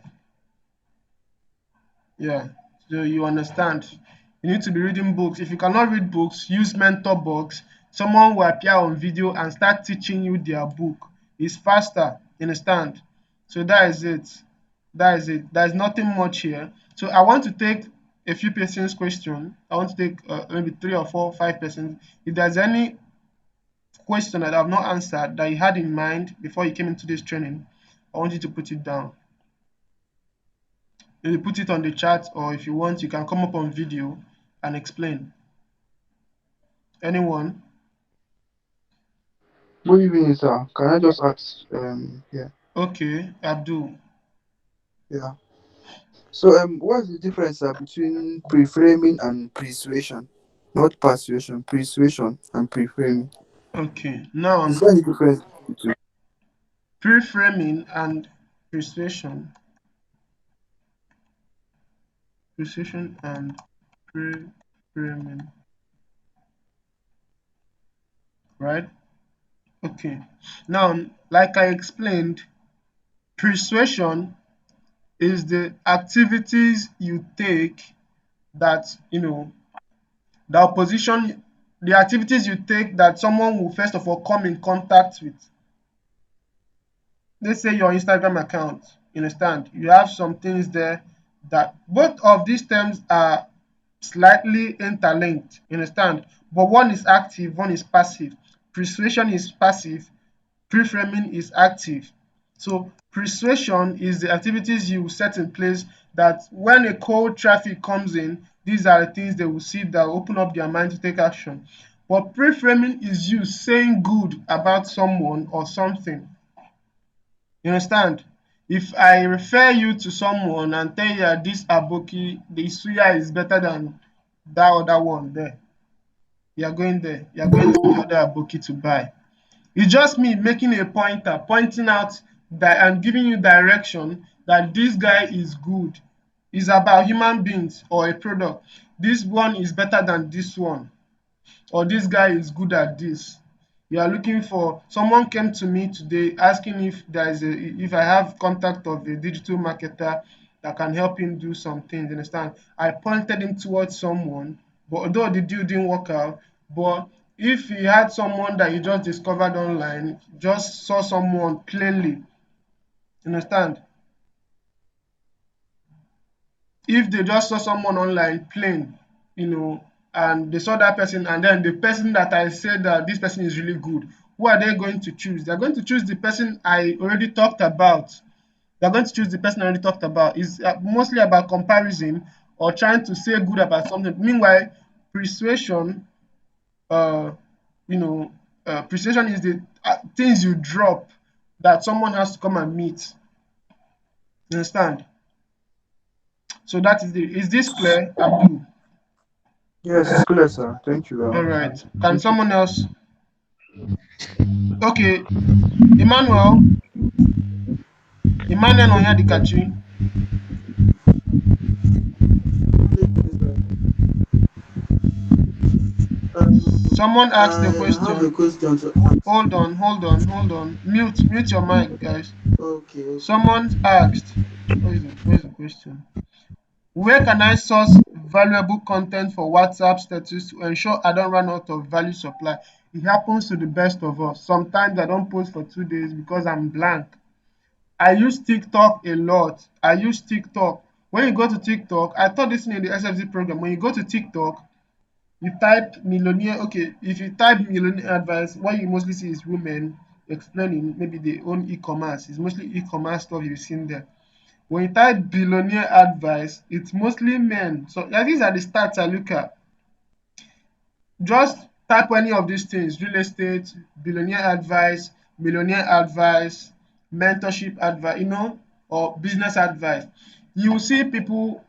Yeah, so you understand. You need to be reading books. If you cannot read books, use mentor books. Someone will appear on video and start teaching you their book. It's faster, you understand? So that is it. That is it. There's nothing much here. So I want to take a few persons' question. I want to take maybe 3 or 4, 5 persons. If there's any question that I've not answered that you had in mind before you came into this training, I want you to put it down. You put it on the chat, or if you want, you can come up on video and explain. Anyone? Good evening, sir. Can I just ask? Yeah, Okay, Abdul. yeah. So, what's the difference between pre-framing and persuasion? Not persuasion, persuasion and pre-framing. Okay, now Is there any difference between? pre-framing and persuasion. Persuasion and pre-framing. Right? Okay. Now, like I explained, persuasion is the activities you take that, the opposition, the activities you take that someone will first of all come in contact with. Let's say your Instagram account, you understand, you have some things there that both of these terms are slightly interlinked, you understand, but one is active, one is passive. Persuasion is passive, pre-framing is active. So persuasion is the activities you set in place that when a cold traffic comes in, These are the things they will see that will open up their mind to take action. But pre-framing is you saying good about someone or something. You understand? If I refer you to someone and tell you that this aboki, the suya is better than that other one there, you are going there. You are going to the other aboki to buy. It's just me making a pointer, pointing out that and giving you direction that this guy is good. It's about human beings or a product. This one is better than this one, or this guy is good at this. You are looking for someone came to me today asking if there is a if I have contact of a digital marketer that can help him do some things. You understand? I pointed him towards someone, but although the deal didn't work out, but if he had someone that he just discovered online, just saw someone plainly, you understand? If they just saw someone online plain, and they saw that person, and then the person that I said that this person is really good, who are they going to choose? They're going to choose the person I already talked about. They're going to choose the person I already talked about. It's mostly about comparison or trying to say good about something. Meanwhile, persuasion, uh, persuasion is the things you drop that someone has to come and meet. You understand? So that is this clear, Abdul? Yes, it's clear, sir. Thank you. All right. Can Thank you. someone else? Okay, Emmanuel, Emmanuel Onyadikachi. Someone asked a I have a question. question to ask. Hold on. Mute your mic, guys. Okay. Someone asked, where's the question? Where can I source valuable content for WhatsApp status to ensure I don't run out of value supply? It happens to the best of us. Sometimes I don't post for 2 days because I'm blank. I use TikTok a lot. I use TikTok. When you go to TikTok, I taught this in the SFZ program. When you go to TikTok, you type millionaire. Okay, if you type millionaire advice, what you mostly see is women explaining maybe they own e-commerce. It's mostly e-commerce stuff you've seen there. When you type billionaire advice, it's mostly men. So yeah, these are the stats I look at. Just type any of these things: real estate, billionaire advice, millionaire advice, mentorship advice, or business advice. You will see people.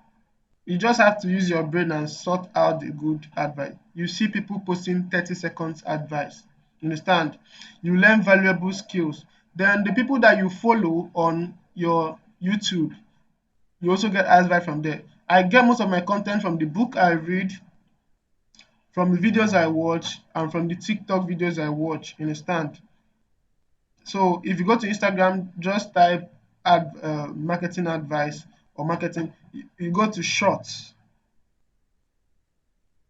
You just have to use your brain and sort out the good advice. You see people posting 30 seconds advice. You understand? You learn valuable skills. Then the people that you follow on your YouTube, you also get advice from there. I get most of my content from the book I read, from the videos I watch, and from the TikTok videos I watch. You understand? So if you go to Instagram, just type marketing advice or marketing. You go to shorts.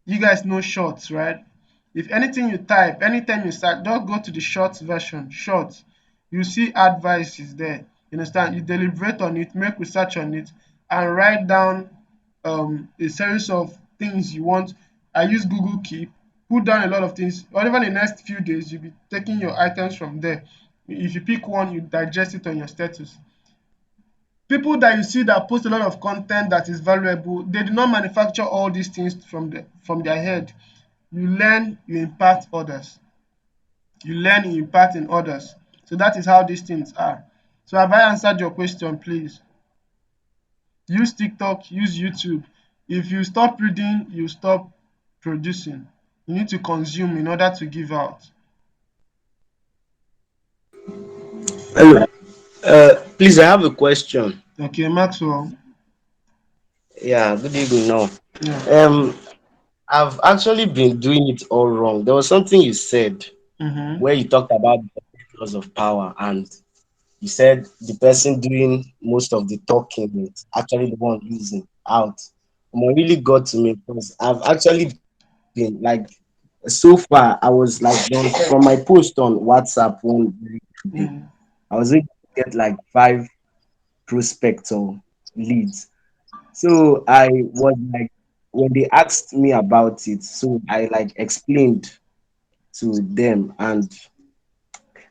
You guys know shorts, right? If anything you type, anytime you start, just go to the shorts version, shorts. You see advice is there. You understand? You deliberate on it, make research on it, and write down a series of things you want. I use Google Keep, put down a lot of things. Whatever the next few days, you'll be taking your items from there. If you pick one, you digest it on your status. People that you see that post a lot of content that is valuable, they do not manufacture all these things from their head. You learn, you impact others. You learn, you impact in others. So that is how these things are. So have I answered your question, please? Use TikTok, use YouTube. If you stop reading, you stop producing. You need to consume in order to give out. Hello. Please, I have a question. Okay, Maxwell. Yeah, good evening. Now, Yeah. um, I've actually been doing it all wrong. There was something you said Mm-hmm. where you talked about the laws of power, and you said the person doing most of the talking is actually the one losing out. It really got to me because I've actually been like, so far, I was like, from my post on WhatsApp one day, Mm-hmm. I was able to get like 5 prospects or leads. So I was like, when they asked me about it, so I like explained to them, and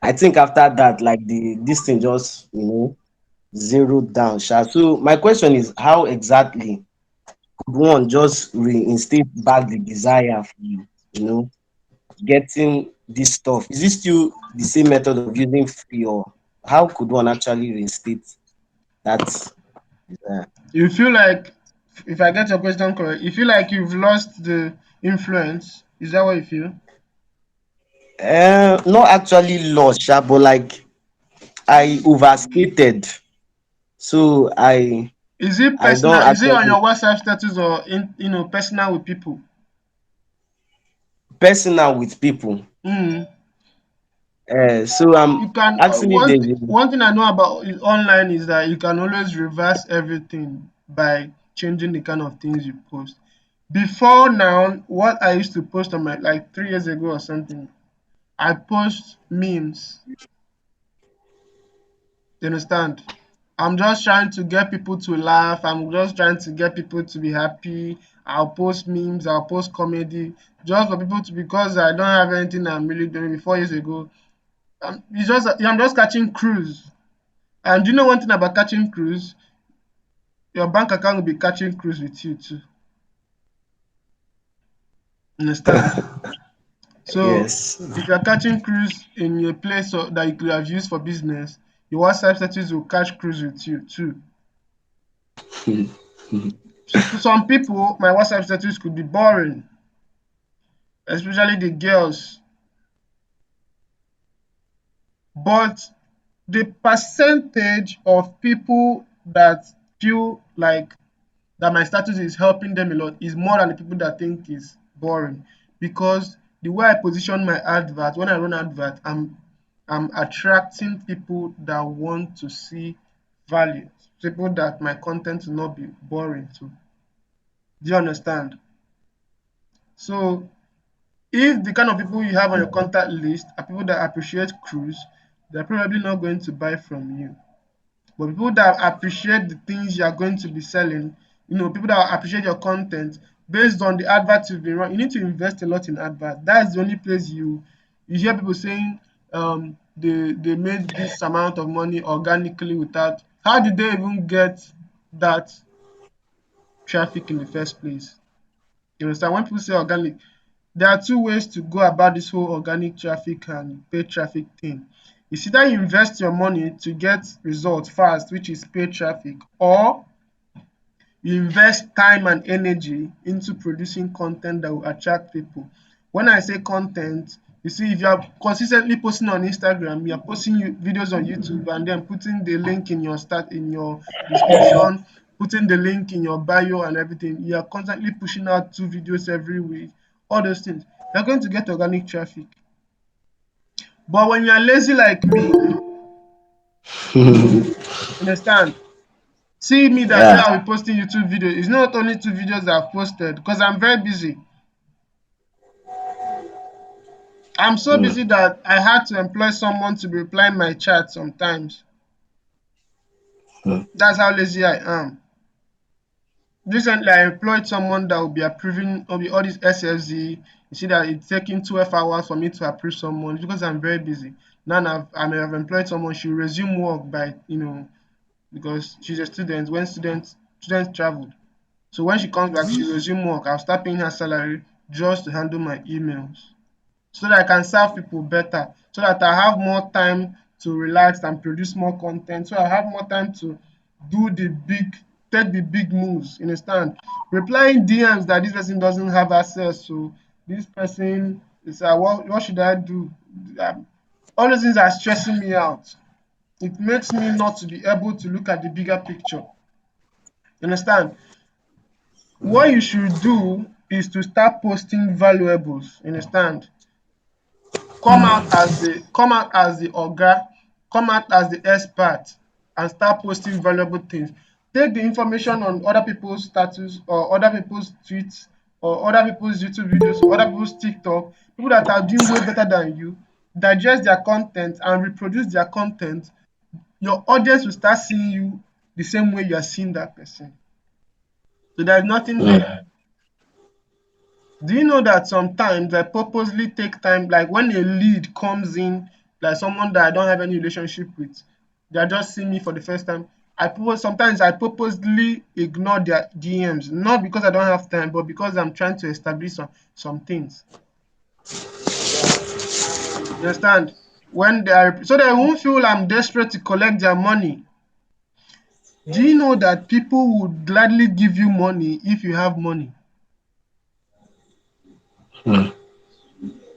I think after that, like this thing just zeroed down. Sha. So my question is, how exactly could one just reinstate back the desire for getting this stuff? Is this still the same method of using free, or how could one actually reinstate that desire? You feel like, if I get your question correct, you feel like you've lost the influence. Is that what you feel? Not actually lost, sha, but like I overstated, so Is it I don't personal? Is it on actually your WhatsApp status or in personal with people? personal with people. Mm. So I'm You can asking if there's one thing I know about online is that you can always reverse everything by changing the kind of things you post. Before now, what I used to post on my, like 3 years ago or something, I post memes. You understand? I'm just trying to get people to laugh. I'm just trying to get people to be happy. I'll post memes, I'll post comedy, just for people to, because I don't have anything I'm really doing. 4 years ago, I'm just catching cruise. And do you know one thing about catching cruise? Your bank account will be catching cruise with you too. Understand? So yes. if you're catching cruise in a place that you could have used for business, your WhatsApp status will catch cruise with you too. To some people, my WhatsApp status could be boring, especially the girls. But the percentage of people that feel like that my status is helping them a lot is more than the people that think is boring, because the way I position my advert, when I run advert, I'm attracting people that want to see value, people that my content will not be boring to. Do you understand? So if the kind of people you have on your contact list are people that appreciate cruise, they're probably not going to buy from you. But people that appreciate the things you are going to be selling, people that appreciate your content based on the advert you've been running, you need to invest a lot in advert. That's the only place you hear people saying they made this amount of money organically without. How did they even get that traffic in the first place? You understand? When people say organic, there are two ways to go about this whole organic traffic and paid traffic thing. It's either you invest your money to get results fast, which is paid traffic, or you invest time and energy into producing content that will attract people. When I say content, you see, if you are consistently posting on Instagram, you are posting videos on YouTube and then putting the link in your description, putting the link in your bio and everything. You are constantly pushing out 2 videos every week, all those things. You're going to get organic traffic. But when you are lazy like me, understand? See me that say Yeah. I'll be posting YouTube videos. It's not only 2 videos I've posted because I'm very busy. I'm so Mm. busy that I had to employ someone to be replying my chat sometimes. Mm. That's how lazy I am. Recently, I employed someone that will be approving all this SFZ. You see that it's taking 12 hours for me to approve someone because I'm very busy. Now I may have employed someone. She'll resume work by, because she's a student. When students traveled. So when she comes back, she'll resume work. I'll start paying her salary just to handle my emails, so that I can serve people better, so that I have more time to relax and produce more content, so I have more time to do take the big moves, you understand? Replying DMs that this person doesn't have access to, this person is what should I do? All those things are stressing me out. It makes me not to be able to look at the bigger picture. You understand? What you should do is to start posting valuables. You understand? Come out as the oga, come out as the expert, and start posting valuable things. Take the information on other people's status or other people's tweets or other people's YouTube videos or other people's TikTok, people that are doing way better than you, digest their content and reproduce their content. Your audience will start seeing you the same way you are seeing that person. So there's nothing Mm. there. Do you know that sometimes I purposely take time, like when a lead comes in, like someone that I don't have any relationship with, they are just seeing me for the first time. Sometimes I purposely ignore their DMs, not because I don't have time, but because I'm trying to establish some things. You understand? When they are, so they won't feel I'm desperate to collect their money. Do you know that people would gladly give you money if you have money?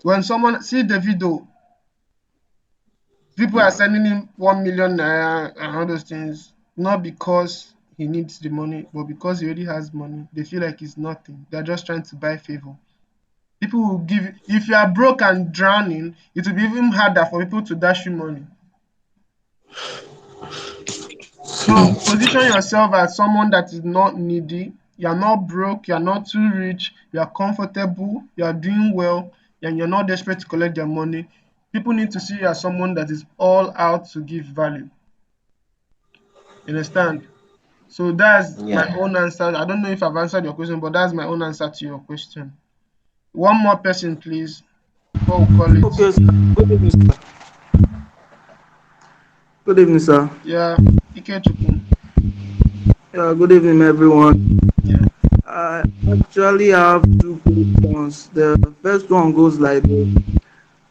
When someone see Davido, people are sending him 1 million naira and all those things, not because he needs the money, but because he already has money. They feel like it's nothing. They're just trying to buy favor. People will give, if you are broke and drowning, it will be even harder for people to dash you money. So position yourself as someone that is not needy. You're not broke, you're not too rich, you're comfortable, you're doing well, and you're not desperate to collect their money. People need to see you as someone that is all out to give value. You understand? So that's my Yeah. own answer. I don't know if I've answered your question, but that's my own answer to your question. One more person, please, before we call it. Okay, sir. Good evening, sir. Good evening, sir. Yeah, Ikechukwu. Yeah, good evening, everyone. Yeah. I actually have two questions. The first one goes like this.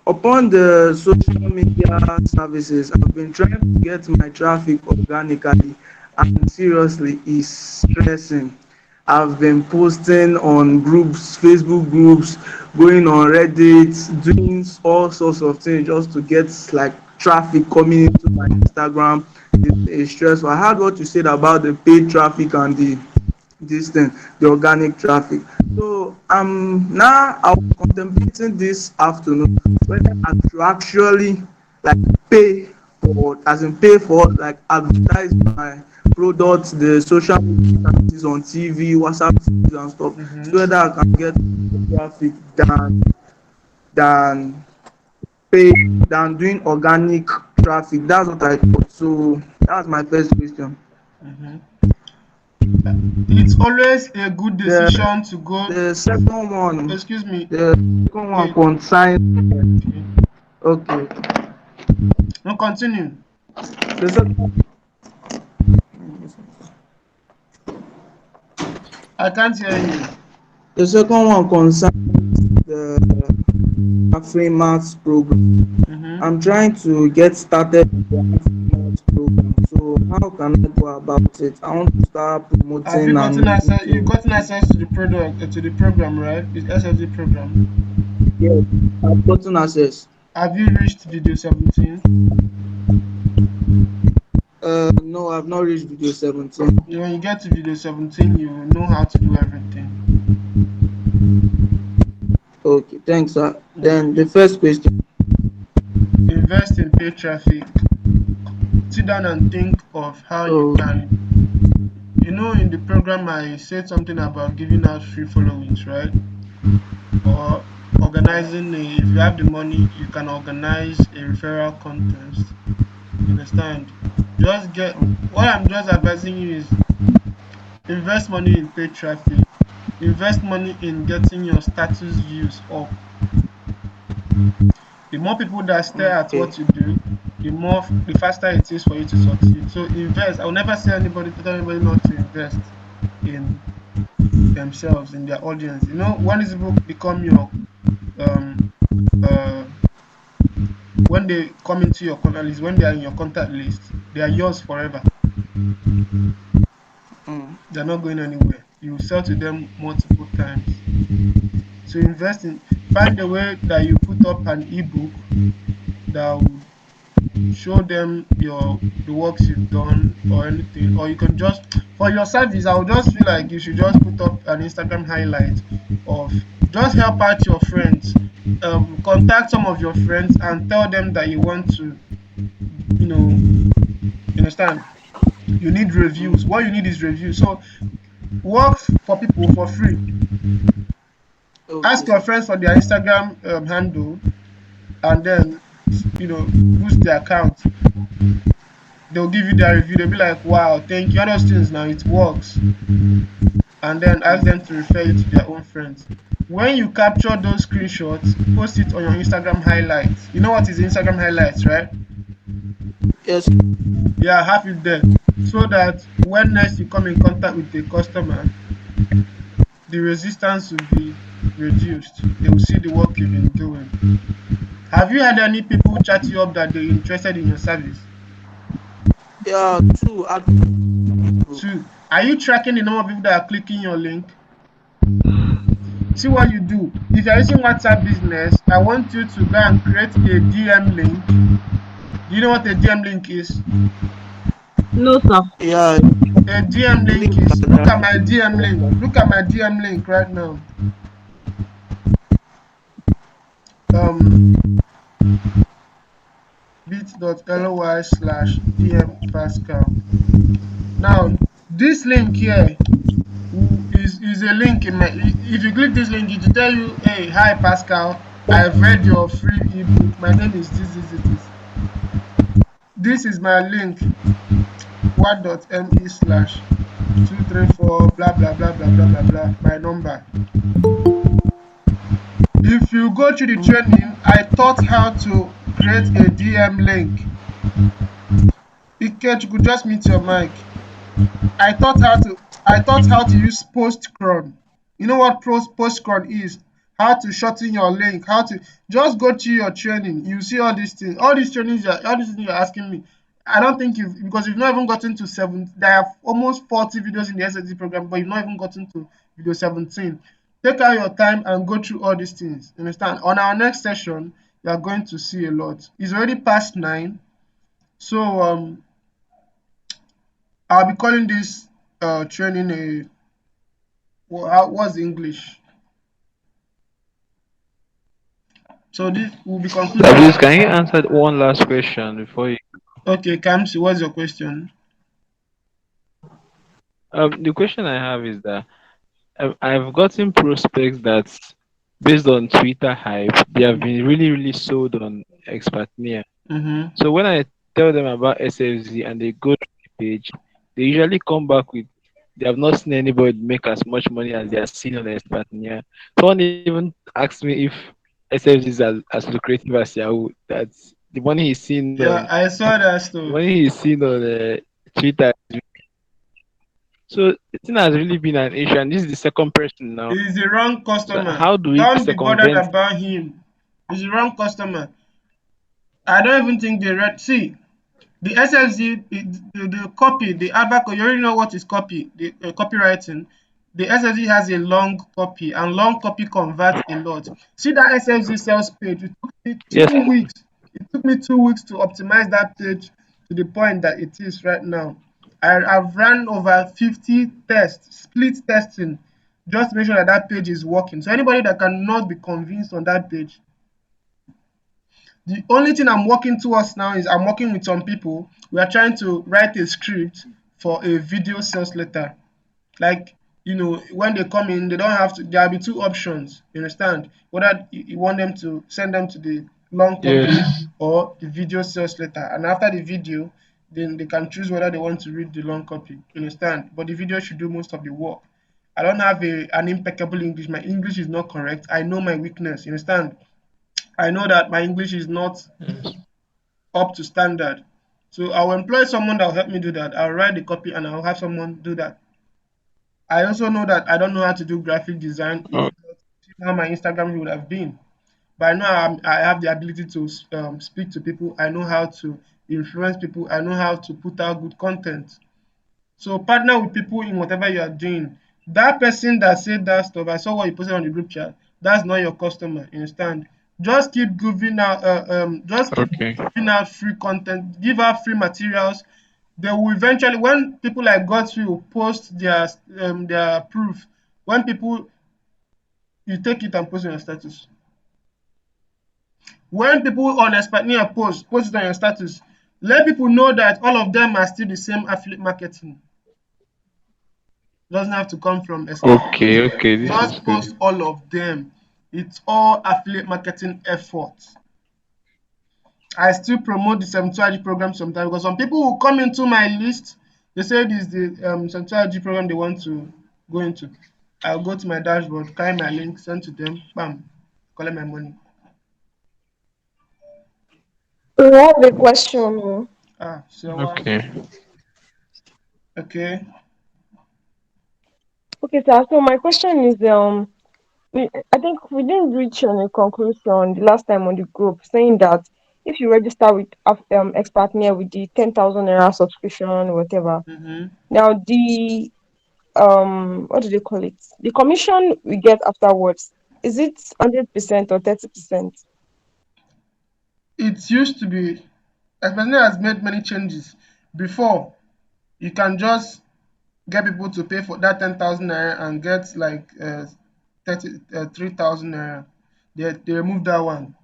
Upon the social media services, I've been trying to get my traffic organically, and seriously, it's stressing. I've been posting on groups, Facebook groups, going on Reddit, doing all sorts of things just to get like traffic coming into my Instagram. It's stressful. I heard what you said about the paid traffic and this thing, the organic traffic. So now I was contemplating this afternoon whether I should actually like pay for, as in pay for like advertise my products, the social media services on TV, WhatsApp feeds and stuff, so whether I can get traffic than pay than doing organic traffic. That's what I thought. So that's my first question. Mm-hmm. It's always a good The decision to go. the second one, Excuse me. the second one Okay. concerns. Okay. No, continue. The second, I can't hear you. the second one concerns the Afrimax program. Mm-hmm. I'm trying to get started with the Afrimax program. So how can I go about it? I want to start Have you promoting and gotten looking access? You've to. gotten access to the product, to the program, right? The SFD program. Yes, I've gotten access. Have you reached video 17? No, I've not reached video 17. When you get to video 17, you will know how to do everything. Okay, thanks, sir. Then the first question. Invest in paid traffic. Sit down and think of how you Oh, can. In the program, I said something about giving out free followings, right? Or organizing if you have the money, you can organize a referral contest. You understand? Just get what I'm just advising you is invest money in paid traffic, invest money in getting your status views up. The more people that stare at okay. what you do, the faster it is for you to succeed. So invest. I will never say tell anybody not to invest in themselves, in their audience. When these people become your um uh when they come into your contact list, when they are in your contact list, they are yours forever. Mm, They're not going anywhere. You sell to them multiple times. So find a way that you put up an ebook that would show them the works you've done or anything, or you can just for your service. I would just feel like you should just put up an Instagram highlight of just help out your friends. Contact some of your friends and tell them that you want to, you know, you understand. You need reviews. What you need is reviews. So work for people for free. okay, Ask your sir. friends for their Instagram handle, and then boost their account. They'll give you their review. They'll be like, wow, thank you. All those things now, it works. And then ask them to refer you to their own friends. When you capture those screenshots, post it on your Instagram highlights. You know what is Instagram highlights, right? Yes. Yeah, have it there. so that when next you come in contact with a customer, the resistance will be reduced. They will see the work you've been doing. Have you had any people chat you up that they're interested in your service? Yeah, two people. Two, are you tracking the number of people that are clicking your link? See what you do. If you're using WhatsApp business, I want you to go and create a DM link. Do you know what a DM link is? No, sir. Yeah, A DM link link is, look at that. my DM link. Look at my DM link right now. Um, bit.ly/DM Pascal. Now, this link here is a link in my. If you click this link, it will tell you, "Hey, hi Pascal. I've read your free ebook. My name is this. This is my link. What.me/234 blah blah blah blah blah blah blah. My number." If you go through the training, I taught how to create a DM link. Ike, you could just mute your mic. I taught how to use postcron. You know what postcron is? How to shorten your link, how to just go through your training. You see all these things. All these trainings all these things you're asking me. I don't think you've because you've not even gotten to 7. There are almost 40 videos in the SSD program, but you've not even gotten to video 17. Take out your time and go through all these things. Understand? On our next session, you are going to see a lot. It's already past 9. So I'll be calling this training a what's English? So this will be concluding. Please, can you answer one last question before you? Okay, Kamsi, what's your question? The question I have is that I've gotten prospects that, based on Twitter hype, they have been really, really sold on Expertnia. Mm-hmm. So when I tell them about SFZ and they go to the page, they usually come back with they have not seen anybody make as much money as they are seeing on Expertnia. Someone even asked me if SFZ is as lucrative as Yahoo. That the money he's seen Yeah, on I saw that the stuff. money he's seen on Twitter. So the thing has really been an issue, and this is the second person now. He's the wrong So customer. how do we Don't be bothered circumvent? about him. He's the wrong customer. I don't even think they read. See, the SFZ, the copy, the advert, you already know what is copy, the copywriting. The SFZ has a long copy, and long copy converts a lot. See that SFZ sales page, it took me Yes. 2 weeks. It took me 2 weeks to optimize that page to the point that it is right now. I've run over 50 tests, split testing, just to make sure that that page is working. So anybody that cannot be convinced on that page, the only thing I'm working towards now is I'm working with some people. We are trying to write a script for a video sales letter. Like, when they come in, they don't have to, there'll be two options. You understand? Whether you want them to send them to the long copy Yes. or the video sales letter. And after the video, then they can choose whether they want to read the long copy. You understand? But the video should do most of the work. I don't have an impeccable English. My English is not correct. I know my weakness. You understand? I know that my English is not Yes. up to standard. So I'll employ someone that will help me do that. I'll write the copy and I'll have someone do that. I also know that I don't know how to do graphic design. If Oh, not, see how my Instagram would have been. But I know I have the ability to speak to people. I know how to influence people. I know how to put out good content. So partner with people in whatever you are doing. That person that said that stuff, I saw what you posted on the group chat. That's not your customer. You understand? Just keep giving out. Just keep okay. giving out free content. Give out free materials. They will eventually, when people like Godfrey post their proof, when people you take it and post it on your status. When people on Expatnia post it on your status, let people know that all of them are still the same affiliate marketing. Doesn't have to come from Okay, Expatnia. okay, this is Just good. post all of them. It's all affiliate marketing efforts. I still promote the 72 program sometimes because some people will come into my list. They say this is the 72 program they want to go into. I'll go to my dashboard, carry my link, send to them, bam, collect my money. I have a question. Ah, so Okay. Okay. Okay, sir. So my question is, I think we didn't reach on a conclusion the last time on the group, saying that if you register with Expartner with the 10,000 naira subscription, whatever. Mm-hmm. Now the what do they call it? The commission we get afterwards, is it 100% or 30%? It used to be, Expatriate has made many changes. Before, you can just get people to pay for that 10,000 naira and get like 3,000 naira. They removed that one.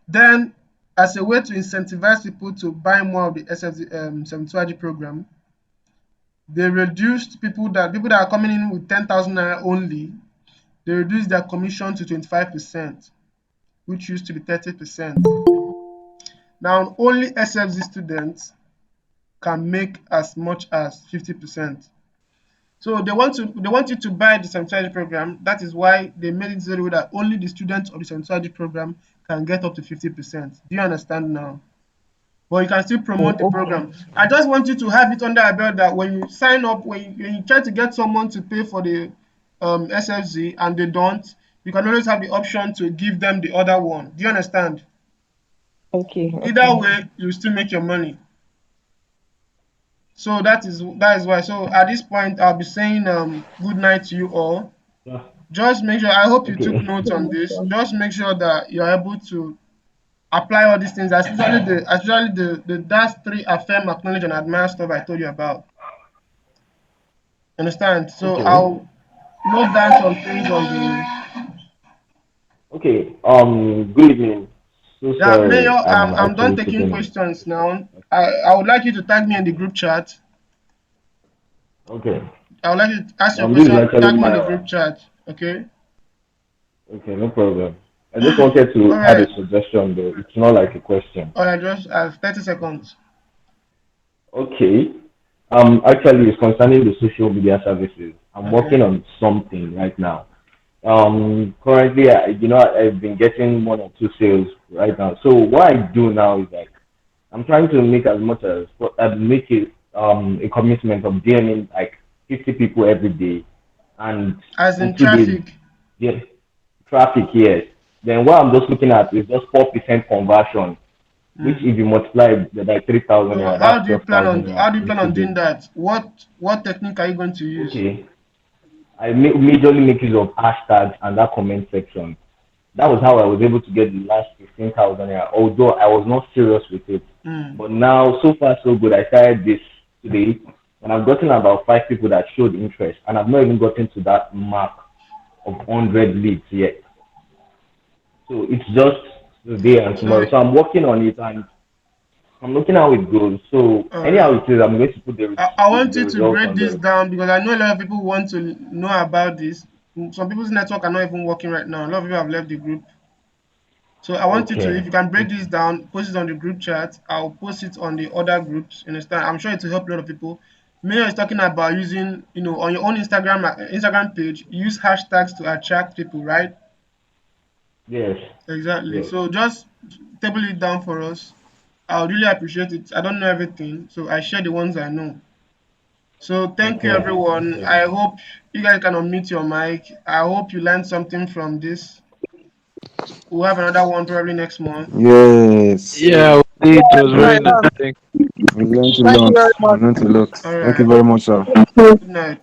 Then, as a way to incentivize people to buy more of the SFZ 72 program, they reduced people that are coming in with 10,000 naira only. They reduced their commission to 25%, which used to be 30%. Now, only SFZ students can make as much as 50%. So they want you to buy the 72 program. That is why they made it so that only the students of the 72 program can get up to 50%. Do you understand now? But you can still promote the Okay. program. I just want you to have it under a belt that when you sign up, when you try to get someone to pay for the SFZ and they don't, you can always have the option to give them the other one. Do you understand? Okay. Either way, you still make your money. So that is why. So at this point, I'll be saying good night to you all. Yeah. Just make sure. I hope you took Okay. notes on this. Just make sure that you're able to apply all these things, especially the dash three affirm, acknowledge, and admire stuff I told you about. Understand? So Okay. I'll note down some things on the. Okay. Good evening. So Yeah, Mayor. sorry, I'm I'm done actually taking sitting in. questions now. I would like you to tag me in the group chat. Okay. I would like you to ask your This is question. Tag actually me in my. the group chat. Okay. Okay, no problem. I just wanted All to add a right. suggestion though. It's not like a question. All right. Just 30 seconds. Okay. Actually, it's concerning the social media services. I'm Okay. working on something right now. Currently, I've been getting one or two sales right now. So what I do now is like I'm trying to make as much as make it a commitment of DMing like 50 people every day, and As in in 2 days, traffic. yeah, traffic, yes. Then what I'm just looking at is just 4% conversion, which Mm. if you multiply it by 3,000, So that's 12,000 how do you in plan two on days. doing that? What technique are you going to use? Okay, majorly make use of hashtags and that comment section. That was how I was able to get the last 15,000 naira, although I was not serious with it. Mm. But now, so far, so good. I started this today, and I've gotten about 5 people that showed interest, and I've not even gotten to that mark of 100 leads yet. So it's just today and So tomorrow. So I'm working on it, and I'm looking how it goes. So all anyhow right. it is, I'm going to put I want the you to results break on this the. down because I know a lot of people want to know about this. Some people's network are not even working right now. A lot of people have left the group. So I want you to, if Okay. you can break this down, post it on the group chat. I'll post it on the other groups. You understand? I'm sure it will help a lot of people. Mayor is talking about using, on your own Instagram page, use hashtags to attract people, right? Yes. Exactly. Yes. So just table it down for us. I would really appreciate it. I don't know everything, so I share the ones I know. So thank you, Okay. No everyone. I problem. hope you guys can unmute your mic. I hope you learned something from this. We'll have another one probably next month. Yes, Yeah, it was very nice. Yeah, Thank we learned a thank you lot. very We much. learned a lot. All Thank you right. very much, sir. Good night.